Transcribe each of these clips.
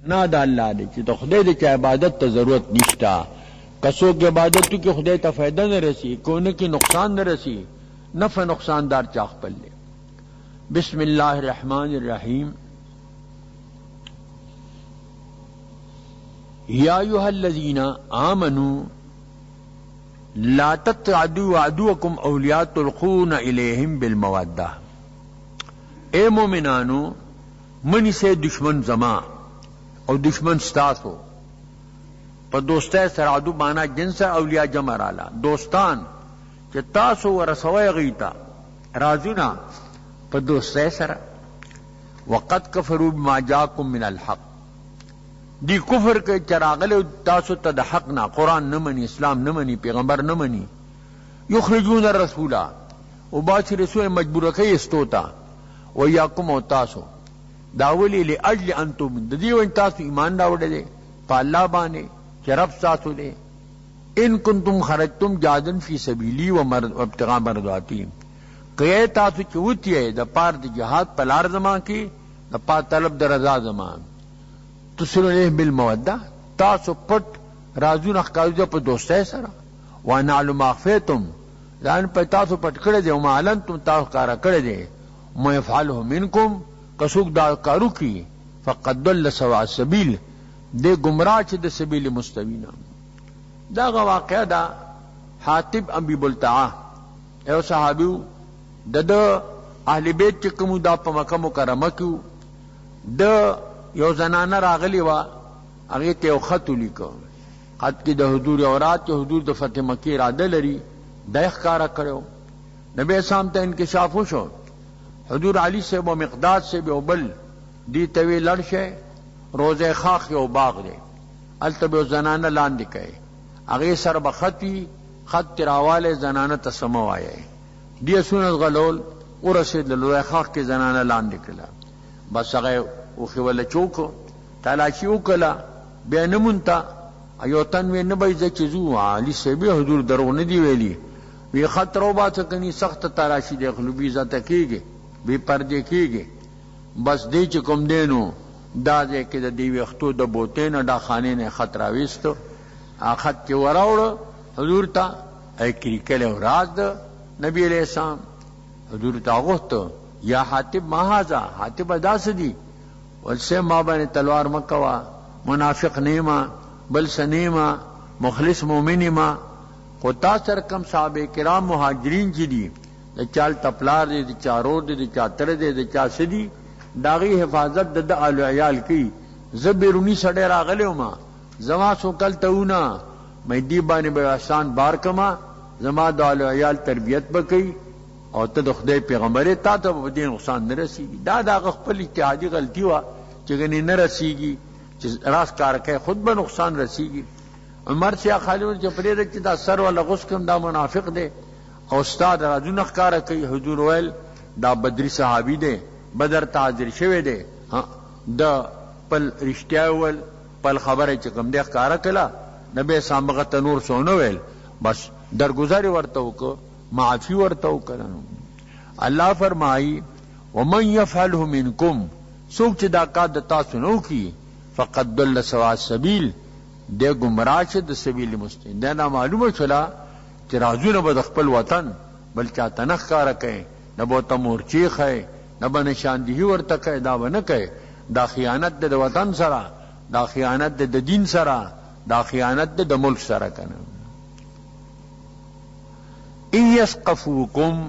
نا دا اللہ دے چی تو خدای دے چا عبادت تا ضرورت نشتا کسو کی عبادتو کی خدای تا فائدہ نہ رسی کونے کی نقصان نہ رسی نفع نقصان دار چاخ پل لے بسم اللہ الرحمن الرحیم یا ایہا الذین آمنوا لا تتعدوا عدوکم اولیاء تلقون الیہم بالمودہ اے مومنانو منی سے دشمن زمان اور دشمن ستاسو پا دوستہ سرعدو بانا جنس اولیاء جمع رالا دوستان چه تاسو ورسوی غیتا رازونا پا دوستہ سر وقد کفروا بما جاکم من الحق دی کفر کے چراغل تاسو تا دا حقنا قرآن نمانی اسلام نمانی پیغمبر نمانی یخرجون الرسولا و باسی رسول مجبور کئی استوتا ویاکم و تاسو داولی لی اجل انتو من دیو ان تاسو ایمان داوڑے دے پا اللہ بانے کہ رب ساسو دے ان کنتم خرجتم جادن فی سبیلی و ابتغاء مرضاتی کہ تاسو چوتی ہے دا پار دا جہاد پلار زمان کی دا پار طلب دا رضا زمان تسلو لیہ بالمودہ تاسو پٹ رازون اخکارو جا پا دوستہ سرا وانعلو ماغفیتم لان پا تاسو پٹ کردے دے وما علنتم تاسو کارا کردے دے ما یفعلہ منکم کسوک دا کارو کی فقد دل سواء السبیل دے گمراہ چھ دے سبیل مستوینا دا واقعہ دا حاتب ابی بلتعا ایو صحابیو دا اہل بیت چکمو دا پا مکہ مکرمہ کیو دا یو زنانہ راغلی وا اغیت یو خطو لکو خط کی دا حضور اورات چھ حضور دا فتح مکی ارادہ لری دا اخکارا کرو نبی اسلام تا انکشاف ہو شو حضور علی سے و مقداد سے بھی بل دی توی لڑشے روزے خاک یو باغ دے التب یو زنانہ لاندی کئے اغی سر بخطی خط تراوالے زنانہ تسمو آئے دی سونت غلول ورسید لروزے خاک کی زنانہ لاندی کلا بس اغی اوخی والا چوکو تلاشی اوکلا بے نمونتا ایو تنوی نبای زچزو علی سے بھی حضور درو ندی ویلی وی خط رو بات کنی سخت تلاشی دیکھ لو بی ذات کی گے بی پردے کی گے بس دی چکم دینو دا دے که دا دیوی اختو دا بوتین دا خانے نے خط راویستو خط چی وراوڑو حضور تا اے کریکل راز دا نبی علیہ السلام حضور تا غوستو یا حاتب ماہازا حاتب ادا سدی والسے ما بانی تلوار مکوا منافق نیما بلس نیما مخلص مومنی ما خطا سرکم صحابہ کرام مہاجرین چی دی دا چال تپلار دے دا چا رور دے دا چا تر دے دا چا سدی داغی حفاظت دا آل و عیال کی زبیرونی سڑے راغلے ما زما سو کل تاونا میں دی بانی بے احسان بار کما زما دا آل و عیال تربیت بکی اور تا خدای پیغمبر تا تا بدی نقصان نرسیگی دا خپل اتحادی غلطی ہوا چگنی نرسیگی راس کارکے خود با نقصان رسیگی عمر سیا خالیون چا پری رکھتی دا سر والا غسکم دا منافق دے اور استاد راجون اخکارا کئی حضور ویل دا بدری صحابی دے بدر تحضر شوے دے دا پل رشتیاویل پل خبر چکم دے اخکارا کلا نبی سامغت نور سونو ویل بس درگزاری ورتاو کو معافی ورتاو کرنو اللہ فرمائی ومن یفعلہ منکم سوک چی دا کاد دتا سنو کی فقد دل سوا السبیل دے گمراہ چی دا سبیل مستقیم دینا معلوم چلا چی رازو نبا دخپل وطن بلکہ تنخ کارا کئے نبا تا مورچیخ ہے نبا نشاندہی ورتا کئے دا بنا کئے دا خیانت دے دا وطن سرا دا خیانت دے دا دین سرا دا خیانت دے دا ملک سرا کنا ان یسقفوکم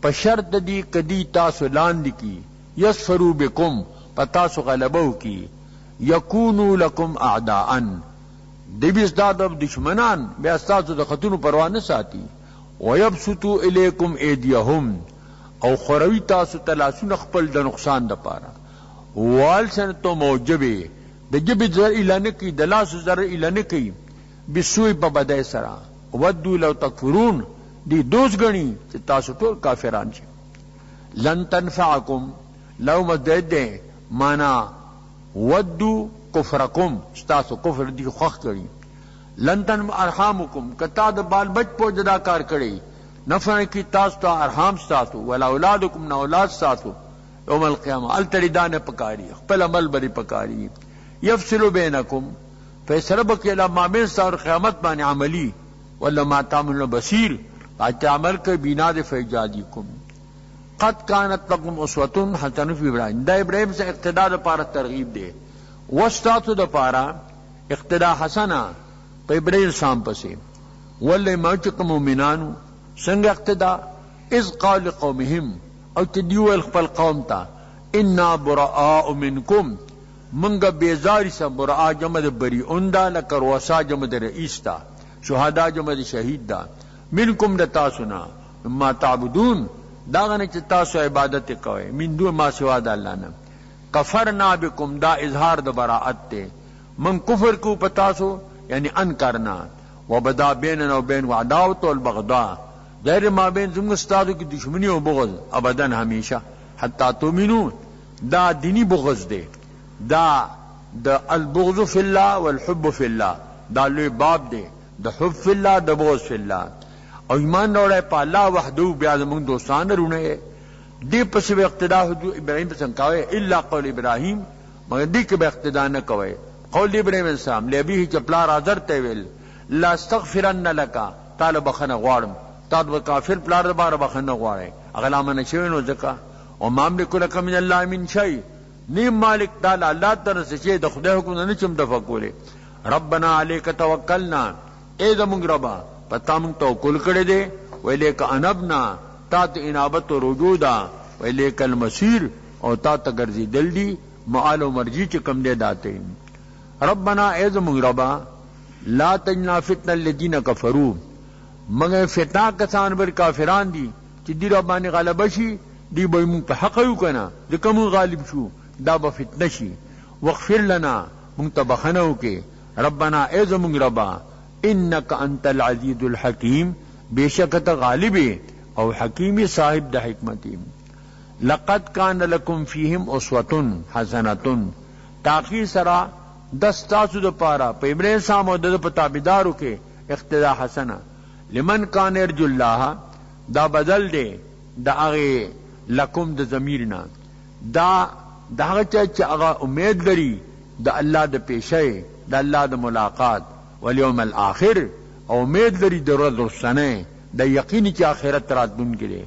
پشرط دی کدی تاسو لاندی کی یسفرو بکم پتاسو غلبو کی یکونو لکم اعداءن دی بیزداد اب دشمنان بے استاسو دا خطونو پروان ساتی ویبسطو الیکم ایدیہم او خوروی تاسو تلاسو نخپل دا نقصان دا پارا والسنتو موجبے دا جب زر الانکی دلاسو زر الانکی بسوی پا بدای سرا ودو لو تکفرون دی دوست گنی چی تاسو طول کافران چی لن تنفعکم لو مدد دے مانا ودو کفرکم ستاسو کفر دی خوخ کری لن تنفع ارحامکم کتا دا بال بچ پو جدا کار کری نفع کی تاسو تا ارحام ستاسو ولا اولادکم نا اولاد ستاسو یوم القیامة التردان پکاری خپل عمل بری پکاری یفصل بینکم فیصله بکی اللہ مابین سار قیامت بانی عملی واللہ ما تعملون بصیر آج عمل کے بینا دے فیجادیکم قد کانت لکم اسوتن حسن فی ابراہیم دا ابراہیم سے اقتداء دا پارا ترغیب دے وستاتو دا پارا اقتداء حسنا پا ابراہیم سام پسے واللہ موچک مومنانو سنگ اقتداء از قال قومہم او تدیو الخپل قوم تا انا براء منکم منگا بیزاری سا براء جمد بری اندا لکر وسا جمد رئیس تا شہداء جمد شہید دا منکم دا تاسونا ما تعبدون داغنے چا تاسو عبادت کوئے من دو ما سوا دا اللہ نا کفرنا بکم دا اظہار دا براءت تے من کفر کو پتاسو یعنی انکرنا وبدا بیننا و بین وعداوت والبغضاء ظاہر ما بین زمگ استادو کی دشمنی و بغض ابداً ہمیشہ حتی تومنون دا دینی بغض دے دا البغض فی اللہ والحب فی اللہ دا لوی باب دے دا حب فی اللہ دا بغض فی اللہ او ایمان روڑے پا اللہ وحدو بیاد منگ دوستان رونے دی پسی بے اقتداء حدو ابراہیم پسند کہوئے اللہ قول ابراہیم مگر دی کے بے اقتداء نہ کہوئے قول ابراہیم السلام لیبی چپلا رازر تیویل لا استغفرن لکا تالا بخن غوارم تاد و کافر پلار دبار بخن غوارے اغلا من شوینو زکا وما املک لک من اللہ من شئی نیم مالک تالا اللہ ترس چے دا خدا حکم نچم دفکولے ربنا علیک توکلنا اے دا منگ ربا پتا منگ توکل کردے دے ویلیک انبنا تا تا انابت و رجودا ویلیک المسیر او تا تا گرزی دل دی معال و مرجی چکم دے داتے ربنا اے دا منگ ربا لا تجنا فتنہ الذین کفروا مگر فتنہ کسان بر کافران دی چی دی ربانی غالب شی دی بای منگ پا حق یو کنا دکا منگ غالب شو دا با فتنہ شی وغفر لنا منگ تبخنو کے ربنا ایز منگ ربا انکا انت العزیز الحکیم بے شکت غالب او حکیم صاحب دا حکمتی لقد کان لکم فیہم اسوتن حسنتن تاخیر سرا دستاسو دا پارا پا ابراہیم سام و دا پتابدارو کے اقتداء حسنہ لمن کان ارجو اللہ دا بدل دے دا اغی لکم دا ضمیرنا دا اغی چاچا اغا امید لری دا اللہ دا پیشے دا اللہ دا ملاقات والیوم الآخر او امید لری دا رد رسنے دا یقینی چا آخرت رات دن کرے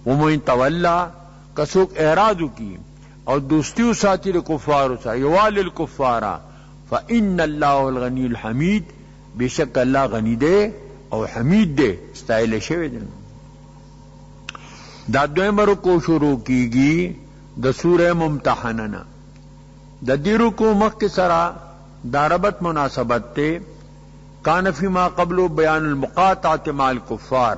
ومن تولا کسوک اعراضو کی او دوستیو ساتی دا کفارو سا یوال الکفارا فإن اللہ الغنی الحمید بے شک اللہ غنی دے او حمید دے استائل شوی دن دا دویم رکو شروع کی گی دا سورہ ممتحننا دا دی رکو مخ سرا دا ربط مناسبت تے کان فی ما قبل بیان المقاطعات مع الکفار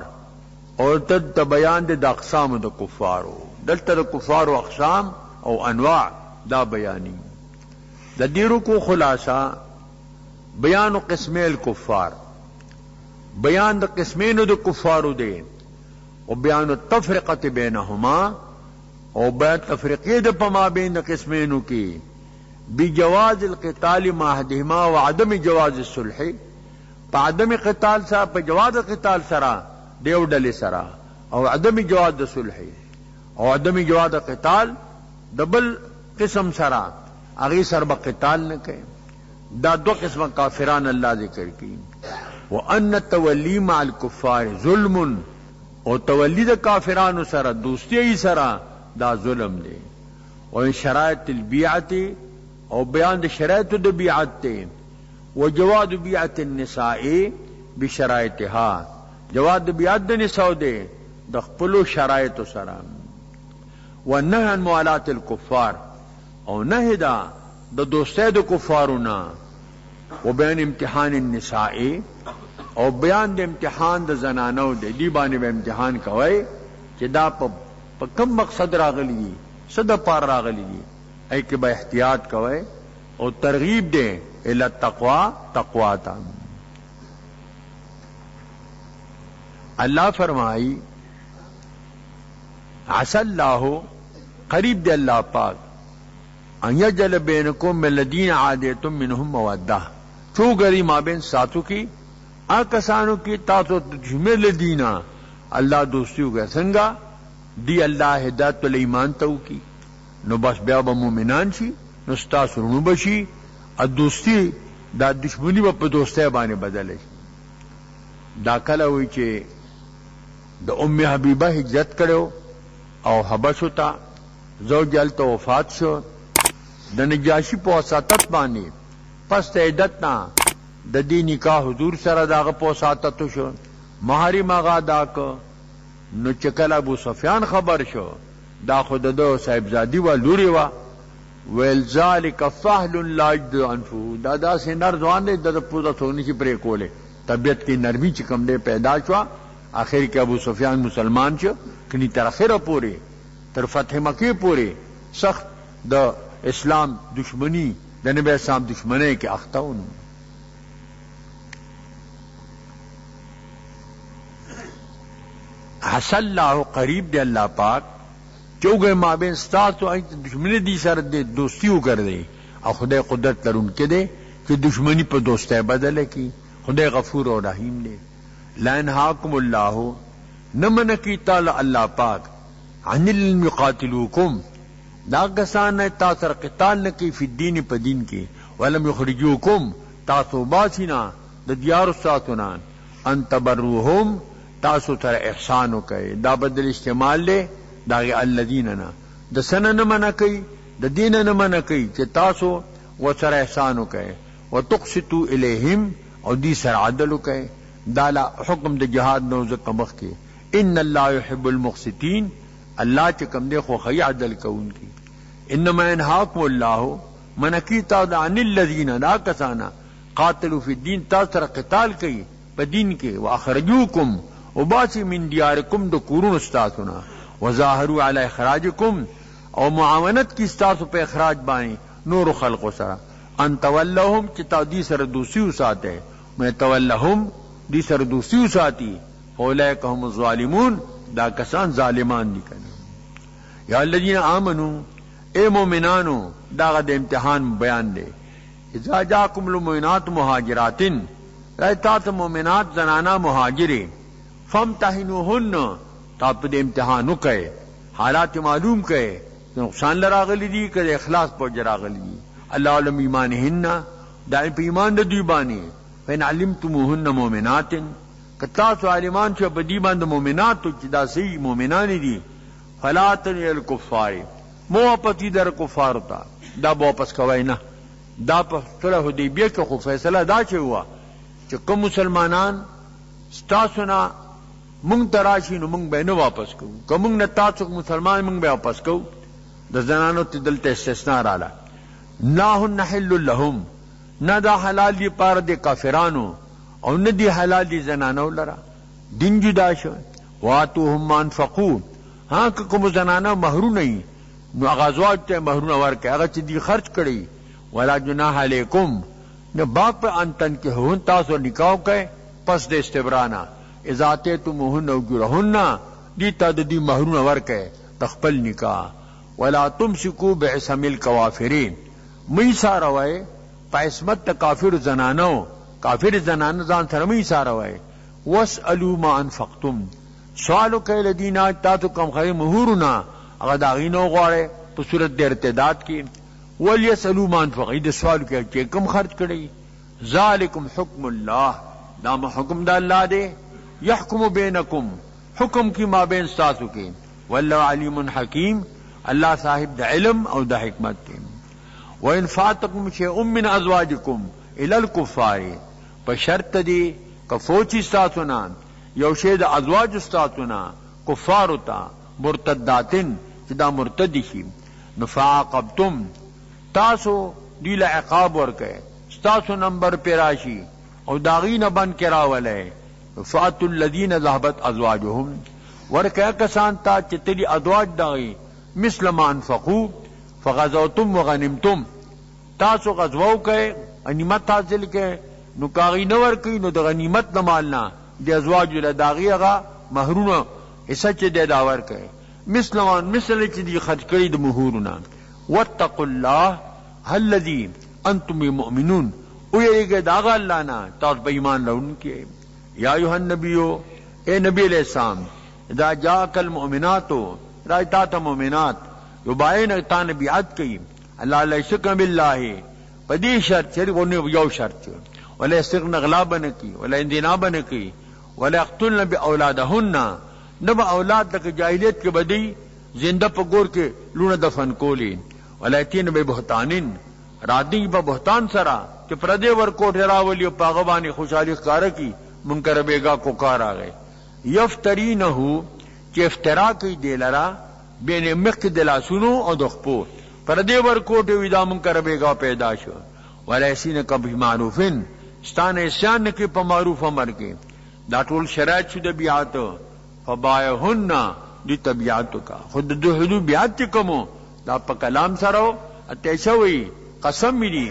اور تد بیان دے دا اقسام دا کفارو دلتا دا کفارو اقسام او انواع دا بیانی دا دی رکو خلاصہ بیان قسم الکفار بیان دا قسمین دا کفارو دے و بیان التفرقت بینہما او بیان تفرقی دا پما بین دا قسمینو کی بجواز القتال معاہدہما و عدم جواز الصلح پا عدم قتال سرا پا جواز قتال سرا دیو ڈلی سرا او عدم جواز دا صلح او عدم جواز دا قتال دبل قسم سرا اغی سر با قتال نکے دا دو قسم کافران اللہ ذکر کی وَأَنَّ التَّوَلِّي مَعَ الْكُفَّارِ ظُلْمٌ او تولی دا کافرانو سرا دوستی ای سرا دا ظلم دے وَإِن شرائط البیعت او بیان دا شرائط دا بیعت تے وجواد بیعت النساء بشرائطها جواد بیعت دا نساء دے دا خپلو شرائط سرا وَالنَّهَ عَنْ مُوَالَاةِ الْكُفَّارِ او نہ دا دوستی دا کفارونا وبیان امتحان النساء او بیان دا امتحان دا زنانو دے دی بانی با امتحان کوئے چی دا پا کم مقصد راغلی دی صدا پار راغلی دی ای کہ با احتیاط کوئے او ترغیب دے الى تقوی تا اللہ فرمائی عسى اللہ قریب دے اللہ پاک ان یجل بینکم من الذین عادیتم منہم مودہ چو گری مابین ساتو کی آکسانو کی تاتو تجمل دینا اللہ دوستیو گئے سنگا دی اللہ ہدایت و ایمان تو کی نو بس بیا با مومنان شی نو ستا سرنو بشی دوستی دا دشمنی با په دوستی باندې بدلې. دا کله وی چې د ام حبیبه هجرت کړو او حبشو ته زوج هلته وفات شو، د نجاشي په وساطت باندې پس د عدت نه د دې نکاح حضور سره داغه په وساطت شو، مهر مغا دا کو. نو چې کله ابو سفیان خبر شو دا خود د صاحبزادی و لوري وا ویل ذالک فهل لا یجد انفو، دا داسې نر ځوان دی د پوزه څونی چې پرې کوله، طبیعت کې نرمی چې کم دی پیدا شو. آخر کې ابو سفیان مسلمان شو، کني تر اخره پورې تر فتح مکه پورې سخت د اسلام دشمنی د نبی اسلام دشمنی کې اخته. حسن اللہ قریب دے اللہ پاک چوگے مابین ستاسو آئی دشمنی دی سر دے دوستیو کر دے اور خدای قدرت لرون کے دے کہ دشمنی پر دوستے بدلے کی. خدای غفور اور رحیم دے. لا انہاکم اللہ نمنکی تعالی اللہ پاک عن المقاتلوکم دا کسان تاثر قتال نکی فی الدین پا دین کی ولم یخرجوکم تاسو باسینا دا دیار ساتونان ان تبروہم تاسو تر احسانو کئ. دا بدل استعمال لے داغی الذیننا دا سن نمنا کئی دا دین نمنا کئی چه تاسو و سر احسانو کئ و تقسطو الیہم او دی سر عدلو کئ. دالا حکم دا جہاد نوزق مخ کے ان اللہ یحب المقسطین، اللہ چکم دے خوخی عدل کون کی. انما انہاکم اللہ منکی تاود عن الذین دا کسانا قاتلو فی الدین تاثر قتال کئی پا دین کے و اخرجوکم وباسی من دیارکم دو کورون استاسونا وظاہرو علی اخراجکم او معاونت کی استاسو پہ اخراج بانی نور خلق سرا ان تولہم چتا دی سر دوسیو ساتے میں تولہم دی سر دوسیو ساتی اولئک هم الظالمون دا کسان ظالمان دی کنے. یا الذین آمنو اے مومنانو دا غد امتحان بیان دے. اذا جاکم المؤمنات مہاجراتن رایتات مومنات زنانا مہاجرے فامتحنوہن تاپ دے امتحانو کئے حالات معلوم کئے نقصان لراغلی دی کہ اخلاص پر جراغلی دی. اللہ علم ایمانہن دائم پہ ایمان دوی بانی فین علمتموہن مومنات کتاسو عالمان شو بدی باند مومنات تو چدا سی مومنانی دی فلا تنی الکفار مو اپتی در کفار تا دا واپس کوئی نا. دا پا صلح حدیبیہ کے خو فیصلہ دا چھے ہوا کہ کم مسلمانان ستاسونا منگ تراشی نو منگ بے نو واپس کو کہ منگ نتاسو مسلمان منگ بے واپس کو. دا زنانو تی دلتا استثناء رالا ناہن حل لهم نا دا حلال دی پار دے کافرانو او ندی حلال دی زنانو لرا دن جدا شو. واتوهم ما انفقو ہاں کہ کم زنانو مہرو نہیں نو اغازواج تے مہرو ورکے اگر چی دی خرچ کری ولا جناح علیکم نو باق پہ انتن کے ہون تاسو نکاو کئے پس دے استبرانا اذا آتیتموہن اجورہن دی تا دی مہرون ورکے تخپل نکاح. ولا تمسکو بعصم الکوافرین می ساروائے پا عصمت تا کافر زنانو کافر زنانو زان سر می ساروائے. واسألو ما انفقتم سوالو کئے لدین آج تاتو کم خیر مہورنا اگر داغینو غوارے پا صورت دے ارتداد کی. ولیسألو ما انفقتم دے سوالو کئے چے کم خرچ کردی. ذالکم حکم اللہ دام حکم دا اللہ دے یحکم بینکم حکم کی مابین ساسو کے. واللہ علیم حکیم اللہ صاحب دا علم او دا حکمت کے. وَإِن فَاتَكُمْ شَيْءٌ مِّنْ أَزْوَاجِكُمْ إِلَى الْكُفَّارِ پشرط دی کفوچی ستاسونا یو شید ازواج ستاسونا کفارتا مرتداتن چدا مرتدی شی نفعاقبتم تاسو دیل عقاب ورکے ستاسو نمبر پیراشی او داغین بن کراولے فاتوا الذین ذهبت ازواجهم ورکے کسان تا چتلی ازواج داغی مثل ما انفقو فغزوتم وغنمتم تاسو غزوو کئے غنیمت حاصل کئے نو کاغی نور کئی نو دا غنیمت نمالنا دی ازواج لداغی اغا مہرون حصہ چے دے داور کئے مثل چے دی خرچ کری دا مہورنا. واتقوا اللہ الذی انتم مؤمنون او یہ کہ داغا اللہ نا تاس با ایمان لون کے. یا ایوہ النبیو اے نبی علیہ السلام اذا جاک المؤمناتو رائتات مومنات یبائن تا نبیعت کی اللہ علیہ شکم باللہ پدی شرط چری غنی یو شرط ولا استغنا غلابن کی ولا اندنابن کی ولا يقتلن باولادهن نب اولاد تک جاہلیت کے بدی زندہ پگور کے لون دفن کولی ولا یتین ببهتانن رادی بهتان سرا کہ پردے ور کوٹ راولی پاغبانی خوشحالی کار کی منکر بیگا کو کار آ گئے یفترینه کہ افترا کی دلرا بین مخ دلا سنو او دخپو پردے ور کوٹ ودا منکر بیگا پیدا شو ولا یسین کبھی معروفن ستان اسیان کی په معروف امر کې دا ټول شرایط شو د بیعت فبایهن دی طبیعت کا خود دو حدود بیعت کمو دا په کلام سره اتشوی قسم دی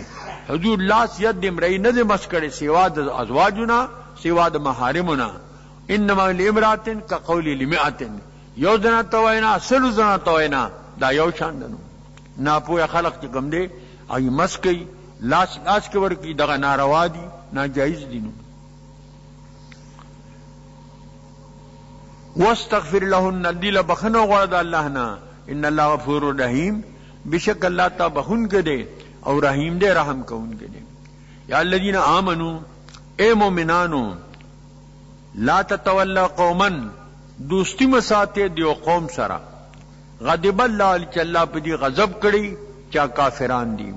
حدود لاس ید امرئی نه مسکړي سیوا د ازواجنا سیوا د محارمنا انما لامرات كقول لمئات یو دنا توینا سلو دنا توینا دا یو شان دنو ناپوه خلق چې کوم دی ای مسکی لاس کې ورکی دغه ناروا دي ناجایز دي نو واستغفر لهن دل بخنو غرد الله نا ان الله غفور رحیم بشک الله تا بخون کے دے اور رحیم دے رحم کون کے دے یا الذین آمنو اے مومنانو لا تتولوا قوما دوستی مساتے دیو قوم سرا غضب اللہ چ اللہ پہ دی غضب کڑی چا کافران دی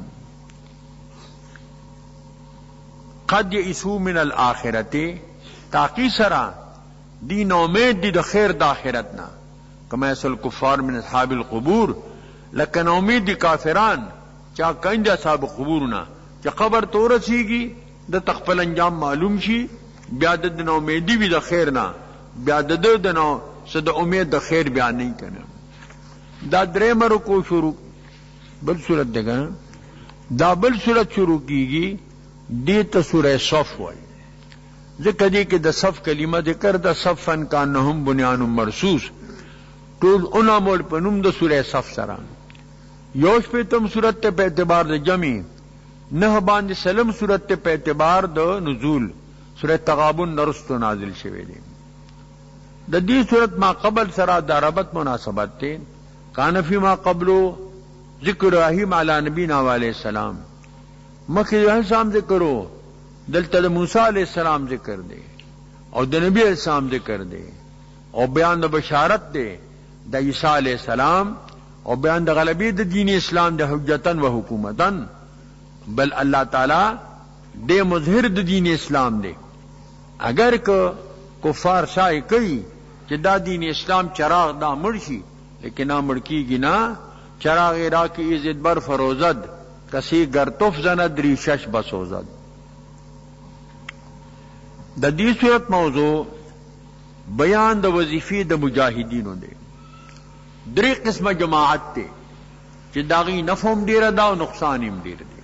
قد یئسوا من الآخرت تاقی سرا دین امید دی د خیر د آخرتنا کما یسل کفار من اصحاب القبور لکن امید دی کافران چا کنج اصحاب قبورنا چا قبر تو رسیگی د تخپل انجام معلوم شي بیا د نو امیدی وی د خیرنا بیا د نو صد امید د خیر بیا نه کنه دا درې مرو کو شروع بل صورت دغه دا بل صورت شروع کیږي دې ته سورہ صف وای ذکر دی کہ دا صف کلمہ ذکر دا صفن کانہم بنیان مرصوص ټول انامول پنوم دا سورہ صف سرا یوش پہ تم صورت پہ اعتبار دا جمعی نہ باندھ سلم صورت پہ اعتبار دا نزول سورہ تغابن نرستو نازل شوے دی دا دی صورت ما قبل سرا دا ربط مناسبت تے کانفی ما قبلو ذکر رحیم علی نبینا علیہ السلام مکہ جو سام ذکرو دلتا دا موسیٰ علیہ السلام ذکر دے اور دا نبی علیہ السلام ذکر دے اور بیان دا بشارت دے دا عیسیٰ علیہ السلام اور بیان دا غلبی دا دین اسلام دا حجتاً و حکومتاً بل اللہ تعالی دے مظہر دا دین اسلام دے اگر کہ کفار شاہ کئی کہ دا دین اسلام چراغ دا مرشی لیکن نا مڑکی گی نا چراغ راکی عزت بر فروزد کسی گرتف زند ریشش بسوزد دا دی صورت موضوع بیان دا وظیفی دا مجاہدینو دے دری قسم جماعت تے چی داغی نفعم دیر دا و نقصانم دیر دے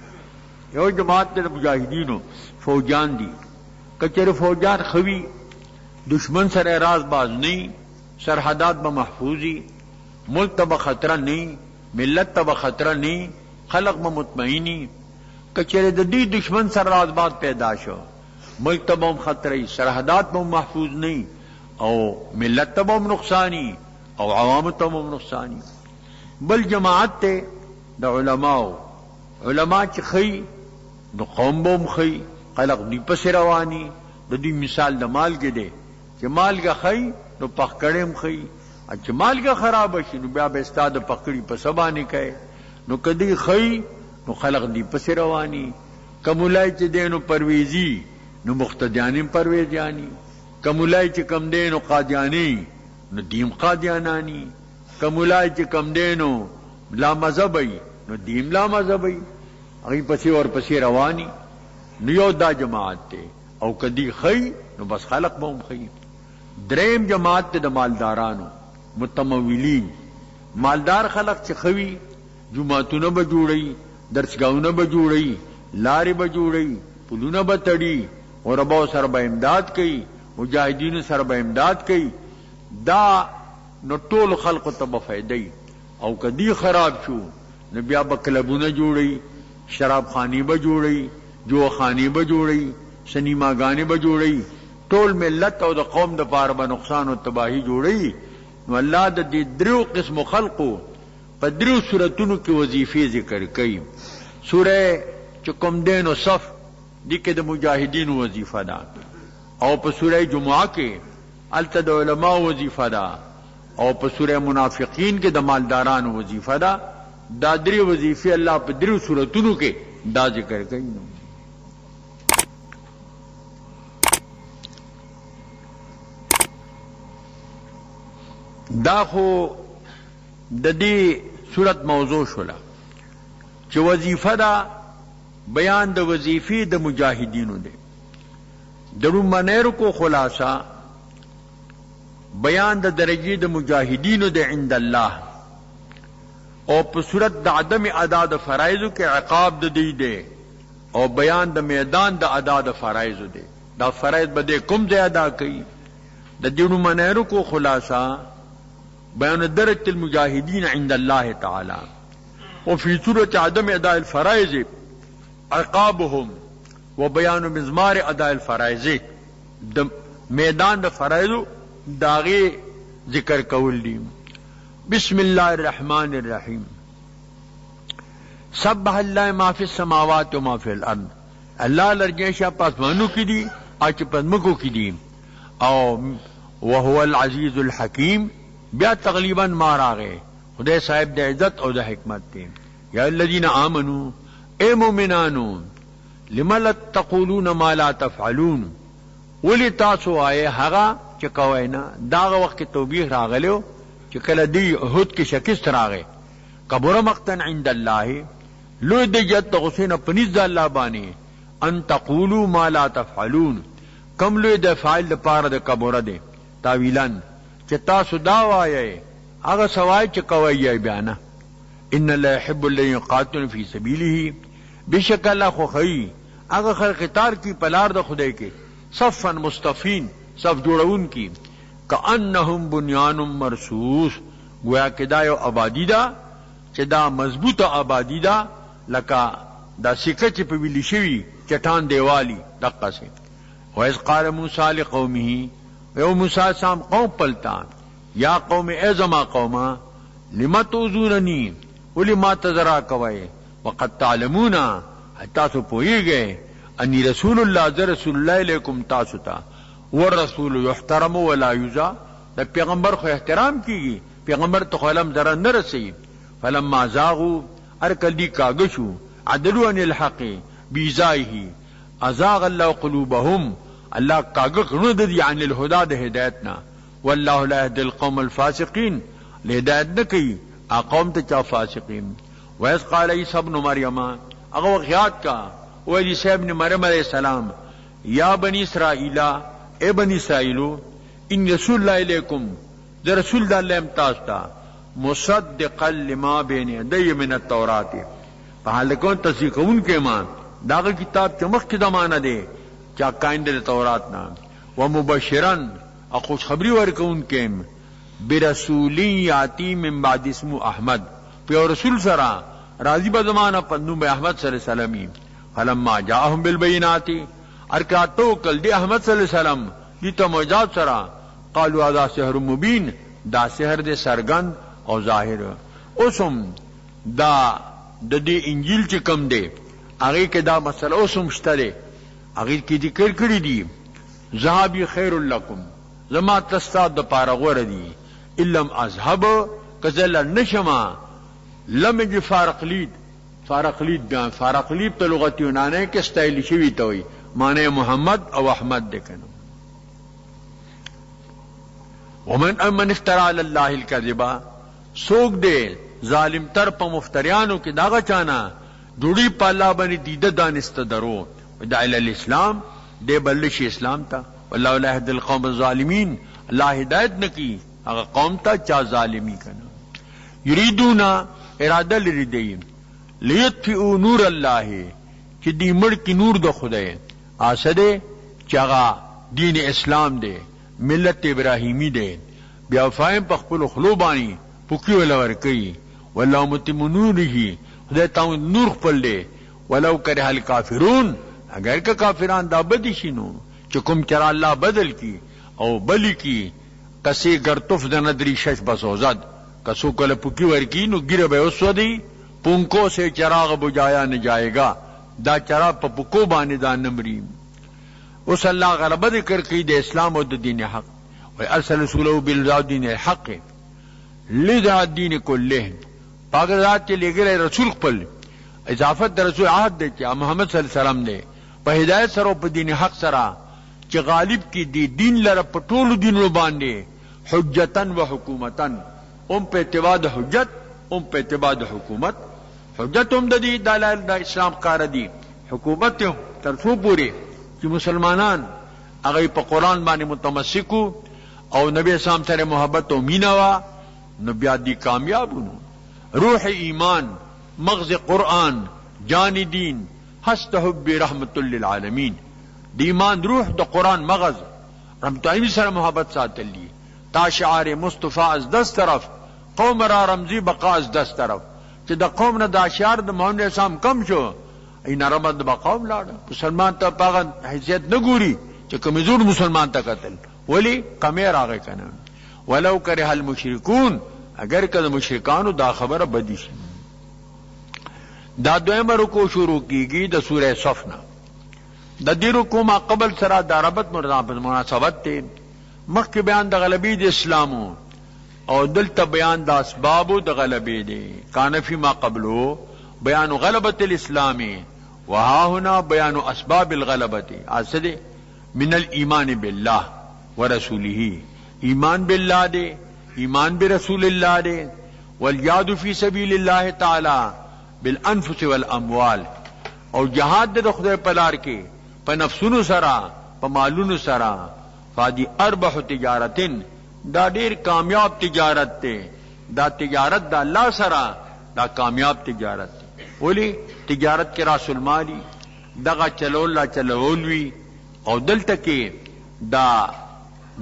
یو جماعت تے دا مجاہدینو فوجان دی کچر فوجان خوی دشمن سر اعراض باز نہیں سرحدات با محفوظی ملک تا با خطرہ نہیں ملت تا با خطرہ نہیں خلق با مطمئنی کچر دا دی دشمن سر اعراض باز پیدا شو ملک تبام خطرئی سرحدات بم محفوظ نہیں او ملت تبام نقصانی او عوام تبام نقصانی بل جماعت تے دا علماء چی خی دا قوم بوم خی خلق دی پس روانی دا دی مثال دا مال کے دے چی مال کا خی نو پخکڑیم خی چی مال کا خراب شی نو بیا بیستا دا پخکڑی پسبانی کئے نو کدی خی نو خلق دی پس روانی کمولائی چی دے نو پرویزی نو مختدیانیم پرویزیانی کمولائی چی کم دے نو قادیانی نو دیم قادیانانی کمولائی چی کم دے نو لا مذہبی نو دیم لا مذہبی اگی پسی اور پسی روانی نو یو دا جماعت تے او کدی خی نو بس خلق بوم خی دریم جماعت تے دا مالدارانو متمولین مالدار خلق چی خوی جماعتو بجوڑی درسگاہو بجوڑی لاری بجوڑی پلو بتڑی اور ابو سر با امداد کئی مجاہدین سر با امداد کئی دا نو ټول خلق تب فائدئی او کدی خراب شو نو بیا بکلبونه جوړی شراب خانی به جوړی جو خانی به جوړی سنیما گانے به جوړی ټول ملت او د قوم د پاره به نقصان او تباہی جوړی نو الله د دې درو قسم خلقو په درو سورتونو کې وظیفې ذکر کړي سورہ چکم دین و صف دی که د مجاہدین وظیفه دا او په سوره جمعه کې الته د علماء وظیفه دا او په سوره منافقین کې د مالداران وظیفه دا دا درې وظیفې الله په درې سورتونو کې دا ذکر کوي دا خو د دې صورت موضوع شولا چې وظیفه دا بیان د وظیفې د مجاهدینو دی د رومانیرو کو خلاصہ بیان د درجې د مجاهدینو د عند الله او په صورت د عدم ادا د فرایض کې عقاب د دی دی او بیان د میدان د ادا د فرایض دی دا فرایض به کوم ځای ادا کوي د دې رومانیرو کو خلاصہ بیان درجة المجاهدين عند الله تعالى وفي سورة عدم أداء الفرائض عقابهم وبيان مزمار أداء الفرائض میدان د فرائض داغي ذکر کول دي بسم الله الرحمن الرحيم سبح الله ما في السماوات وما في الأرض الله لرجشا پاسمانو کی دی اچ پدمکو کی دی او وهو العزيز الحكيم بیا تقریبا ماراغه خدای صاحب د عزت او د حکمت دی یا الذين آمنوا اے مومنانو لم لا تقولون ما لا تفعلون ولی تاسو آئے هغه چې کوي نه داغه وخت کې توبېخ راغلو چې کله دی احد کې شکست راغی کبر مقتا عند الله لو د جت غسین پنځ د الله باندې ان تقولوا ما لا تفعلون کم لو د فاعل لپاره د کبر دی تاویلان چې تاسو دا وایي هغه سوای چې کوي یې بیان ان لا يحب الذين يقاتلون في سبيله بشک الله خو خي هغه خلق قتال کی پلار د خدای کې صفا مصطفین صف جوړون کی کانهم بنیان مرصوص گویا کې دا یو آبادی دا چې دا مضبوطه آبادی دا لکه دا سکه چې په ویلی شوی چټان دیوالی دقه سي وایز قال موسی لقومه یو موسی سام قوم پلتان یا قوم ای زما قوما لما توزوننی ولی ما تزرا کوي وقد تعلمون تاسو پوئیږئ انی رسول الله ذ رسول الله الیکم تاسو ته والرسول يحترم ولا يزا د پیغمبر خو احترام کیږي پیغمبر ته علم ذره نه رسي فلما زاغوا ارکل دی کاغشو عدلوا عن الحق بیزایه ازاغ الله قلوبهم الله کاغ کړو د عن الهدى د هدایتنا والله لا يهدي القوم الفاسقين لهدایت نه کوي اقوم ته چا فاسقين وإذ قال عيسى ابن مريم اغه غیات کا و عیسی ابن مریم علیہ السلام یا بنی اسرائیل اے بنی اسرائیلو ان رسول الله الیکم ذ رسول الله امتاز تا مصدقا لما بین یدی من التوراۃ په حال کو تصدیقون کې ما داغه کتاب چمخ کی زمانہ دے چا کائنده تورات نا ومبشرا اخوش خبری ورکون کې برسول یاتی من بعد اسمه احمد په رسول سرا راضی به زمانہ پنو به احمد صلی الله علیه وسلم فلما جاءهم بالبينات ارکاتو کل دی احمد صلی الله علیه وسلم دی ته معجزات سرا قالوا هذا سحر مبین دا سحر دے سرګند او ظاهر اوسم دا د دې انجیل چې کم دی هغه کې دا مسله اوسم شته دی هغه کې ذکر کړی دی ذهبی خیر لکم زما تستاد د پاره غوړه دی علم اذهب کذل نشما لم یج فارقلید فارقلید بیان فارقلید په لغت یونانه کې استایل شوی ته وي معنی محمد او احمد ده کنه ومن افترى على الله الكذبا سوق دے ظالم تر په مفتریانو کې داغه چانا جوړی پالا باندې دیده دانست درو دعل الاسلام دے بل شي اسلام تا والله لا يهدي القوم الظالمين الله هدایت نکی هغه قوم ته چا ظالمی کنه یریدون اراده لري دی لیطفئوا نور الله چې دی مړ کی نور د خدای اسده چاغه دین اسلام دی ملت ابراهیمی دی بیا فاهم په خپل خلوبانی پوکی ولور کوي والله متم نوره خدای ته نور خپل دی ولو کرہ الکافرون اگر که کافران دا بدی شینو چې کوم چر الله بدل کی او بلی کی کسی گرتف د ندری شش بسوزد کسو کل پوکی ورکی نو گیره به وسودی پونکو سے چراغ بجایا نہ جائے گا دا چرا په پکو باندې دا نمري. اوس الله غلبه ذکر کوي د اسلام او د دین حق، و ارسل رسوله بالهدى ودین الحق لذا الدین کله. پاک ذات چې لګره رسول خپل اضافت د رسول عهد دی چې محمد صلی الله علیه وسلم دی په هدایت سره او په دین حق سره چې غالب کی دی دین لره په ټولو دینونو باندې حجتن و حکومتن، هم په اتباع د حجت هم په اتباع د حکومت. حجت هم د دې د اسلام کار دی، حکومت هم تر څو پورې چې مسلمانان هغه په قرآن باندې متمسکو او نبی اسلام سره محبت او مینا وا، نو بیا دی کامیابونو. روح ایمان، مغز قرآن، جان دین، هست حب رحمت للعالمین. دی ایمان روح د قرآن مغز رحمت الله سره محبت ساتلی. تا شعار مصطفی از دست طرف، قوم را رمزی بقا از دست طرف. چې د قوم نه د اشعار د محمد اسلام کم شو، این رمض د بقاوم لاړه. مسلمان ته پاغه حیثیت نه ګوري چې کمزور مسلمان ته قتل ولی کمی راغی کنه. ولو کرہ المشرکون، اگر که مشرکانو دا خبره بدی شي. دا دویم رکو شروع کیږي د سوره صف نه. د دې رکو ما قبل سره د ربط مناسبت ته مخکې بیان د غلبې د اسلامو او دلته بیان د اسبابو د غلبې دی. کان فی ما قبلو بیان غلبت الاسلامی وها هنا بیان اسباب الغلبت. اسد من الایمان بالله ورسوله، ایمان بالله دے، ایمان برسول اللہ دے، والجہاد فی سبیل اللہ تعالی بالانفس والاموال، اور جہاد دے خدای پلار کے پا نفسونو سرا پا مالونو سرا. فادی اربح تجارتن، دا دیر کامیاب تجارت تے. دا تجارت دا اللہ سرا دا کامیاب تجارت تے. ولی تجارت کے راس المالی دغا چلول لا چلولوی، او دلتا کے دا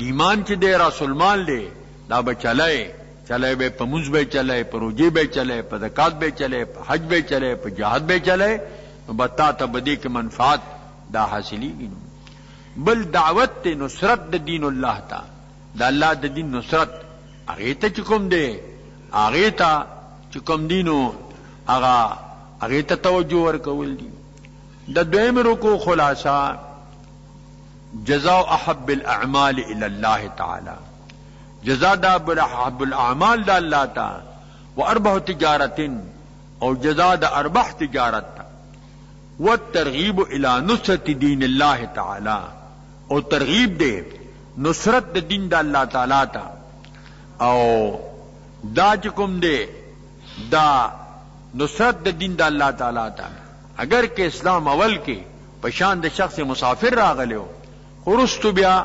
ایمان چی دے راس المال دے دا بچلائے چلے بے پا منز بے چلے، پا روجی بے چلے، پا زکاة بے چلے، پا حج بے چلے، پا جہاد بے چلے، بتا تا بدی کے منفعات دا حاصلی گی. بل دعوت تے نصرت دا دین اللہ تا، دا اللہ دا دین نصرت اغیتا چکم دے، اغیتا چکم دینو اغیتا توجہ ورکول دی. دا دویم رکو خلاصہ جزاء احب الاعمال الى اللہ تعالی، جزا دا احب الاعمال دا اللہ تا، و اربح تجارت او جزا دا اربح تجارت تا، والترغیب الى نصرت دین اللہ تعالی، او ترغیب دے نصرت دا دین دا اللہ تعالی تا. او دا چکم دے دا نصرت دا دین دا اللہ تعالی تا. اگر کہ اسلام اول کے پشان دا شخص مسافر راغلے ہو، خرستو بیا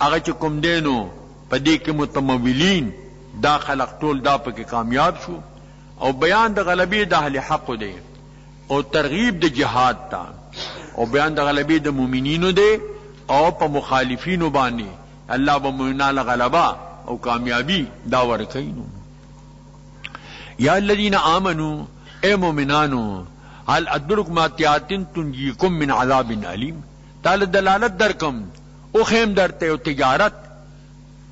اگر چکم دینو پدی کے متمولین دا خلق طول دا پا کے کامیاب شو. او بیان دا غلبی دا اہل حق دے، او ترغیب دا جہاد تا، او بیان دا غلبی دا مومنینو دے، او پا مخالفینو بانی اللہ با مومنان غلبا او کامیابی دا ورکینو. یا الذین آمنو، اے مومنانو، حال ادرک ما تیاتن تنجیکم من عذاب علیم. تال دلالت درکم او خیم درتے او تجارت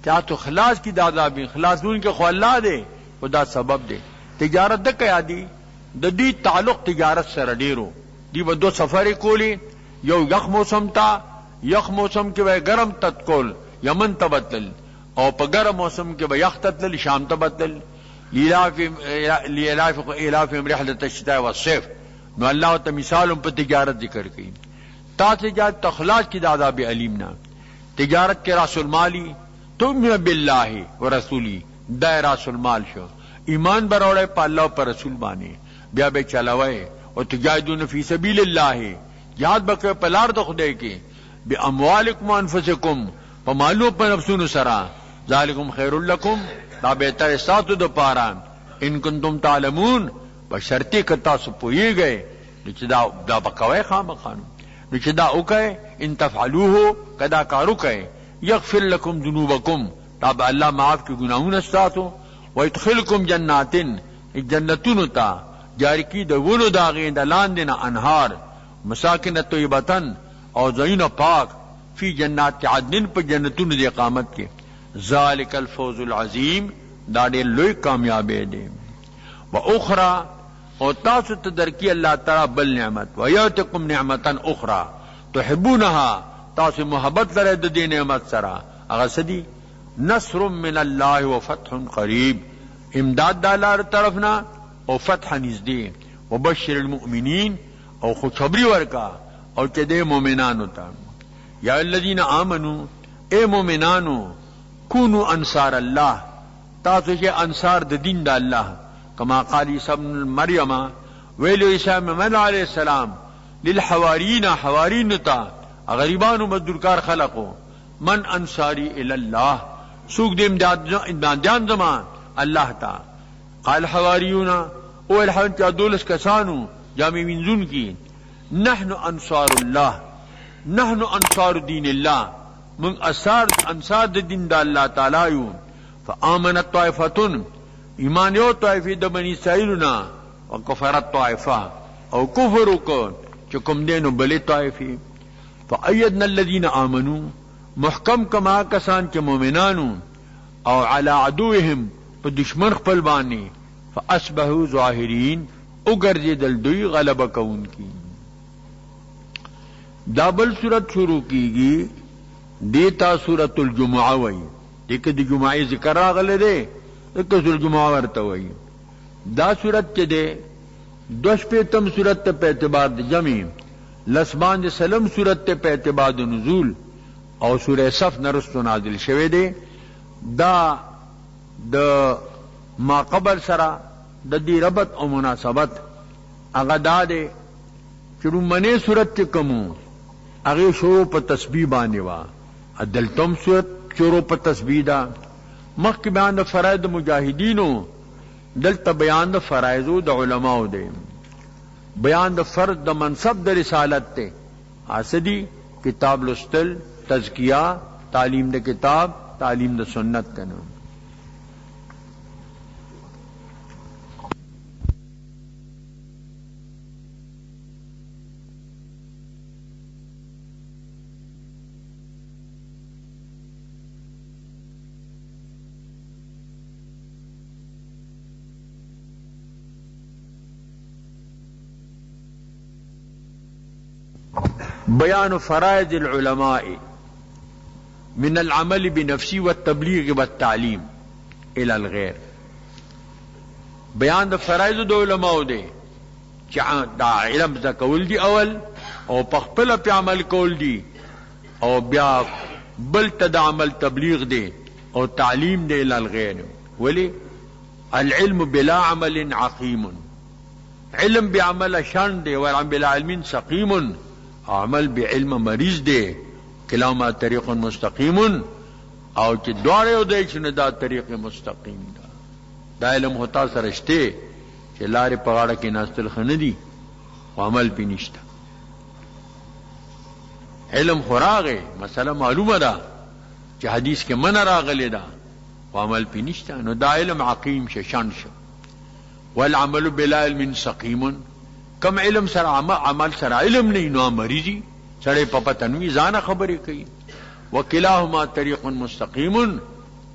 کیا تو خلاص کی دادابی خلاص دون کے خو اللہ دے خدا سبب دے. تجارت دکا یادی دا دی تعلق تجارت سر ڈیرو دی با دو سفر کولی، یو یخ موسم تا، یخ موسم کے با گرم تتکول یمن تبتل، او پا گرم موسم کے با یخ تتل شام تبتل، لیلافیم رحلت الشتاء والصیف. نو اللہ تا مثالوں پا تجارت ذکر کی. تا تجارت تخلاص کی داداب علیمنا. تجارت کے راس المالی تؤمن باللہ و رسولی، دا راس المال شو. ایمان بروڑے پا اللہ پا رسول بانے بیا بے چلاوئے. اور تجاہدون فی سبیل اللہ، جہاد بکے پلار دا خدے کے، بے اموالکم و انفسکم، پا مالو پا نفسون سرا، ذالکم خیر لکم، دا بہتر استاتو دا پارا، ان کنتم تعلمون، بشرطی کتا سپوئی گئے، نچے دا بکوئے خام خانو، نچے دا اکے ان تفعلوہو کدا کارو کئے، یغفر لکم ذنوبکم، تاب اللہ معاف کی گناہون استاتو، ویدخلکم جناتن، جنتون تا جاری کی دا ولو داغین دا لاندن انہار، مساکن طیبتن، اور زین پاک، فی جنات عدن پر جنتون دی اقامت کے. ذالک الفوز العظیم، دا دے لوی کامیابی دے. و اخرى او تاسو ته درکی الله تعالی بل نعمت و یاتکم نعمتا اخرى تحبونها تاسو محبت لرئ د دې نعمت سره هغه سدي نصر من الله وفتح قریب امداد د الله طرفنا او فتح نزدې وبشر المؤمنین او خوشخبری ورکا او چې د مؤمنانو ته یا الذین آمنو اے مؤمنانو کونو انصار الله تاسو چې انصار د دین د الله کما قال عیسی ابن مریم ویلو عیسی ابن علیہ السلام للحواریین حواریین ته غریبانو مزدورکار خلقو من انصاری الی الله سوق دې امدادیان زمان الله تا قال حواریون او الحوان چا دولس کسانو جامع منزون کی نحن انصار الله نحن انصار دین الله من انصار دین دا اللہ تعالی یو فآمنت طائفتن ایمان یو طائفی دا بنی اسرائیلنا وکفرت طائفہ او کفرو کو چکم دینو بلی طائفی فأیدنا الذین آمنو محکم کما کسان چ مومنانو او علی عدوهم پا دشمن خپل بانی فاصبحوا ظاہرین اگرزی دل دوی غلبہ کون کی دابل صورت شروع کی گی دیتا سورۃ الجمعہ وئی دیکھ دی جمعہ ذکر راغلے دے ایک سورۃ الجمعہ ورتا وئی دا سورت چ دے دوش پیتم سورت پہ اعتبار دی جمع لسبان دی سلم سورت پہ اعتبار دی نزول او سورہ صف نرستو نازل شوے دے دا ما قبل سرا دا دی ربط او مناسبت اگا دا دے چرو منے سورت کمو اگے شروع پا تسبیح بانے وا دلتم صورت شروع پا تسبیح دا مخ کی بیان دا فرائض مجاہدینو دلتا بیان دا فرائضو دا علماء دے بیان دا فرض دا منصب دا رسالت تے آسدی کتاب لستل تزکیہ تعلیم دا کتاب تعلیم دا سنت کنا بیان فرائض العلماء من العمل بنفسی والتبلیغ والتعلیم الى الغیر بیان دا فرائض دا علماء دے دا علم زکول دی اول او پخپل پی عمل کول دی او بیا بل تدا عمل تبلیغ دے او تعلیم دے الى الغیر ولی العلم بلا عمل عقیم علم بعمل شان دے والعمل بلا علم سقیم عمل بعلم مریض دے کلاما طریق مستقیم او چې دواره او دای چې دا طریق مستقیم دا علم ہوتا سرشتے چې لارې په غاړه کې ناستل خندي او عمل پې نشته علم خوراغه مسله معلومه ده چې حدیث کې من راغلی ده او عمل پې نشته نو دا علم عقیم شان شو والعمل بلا علم سقیم کم علم سره عمل سره علم نه نو مریضی سره په پتنوي ځان خبرې کوي وکلاهما طریق مستقیم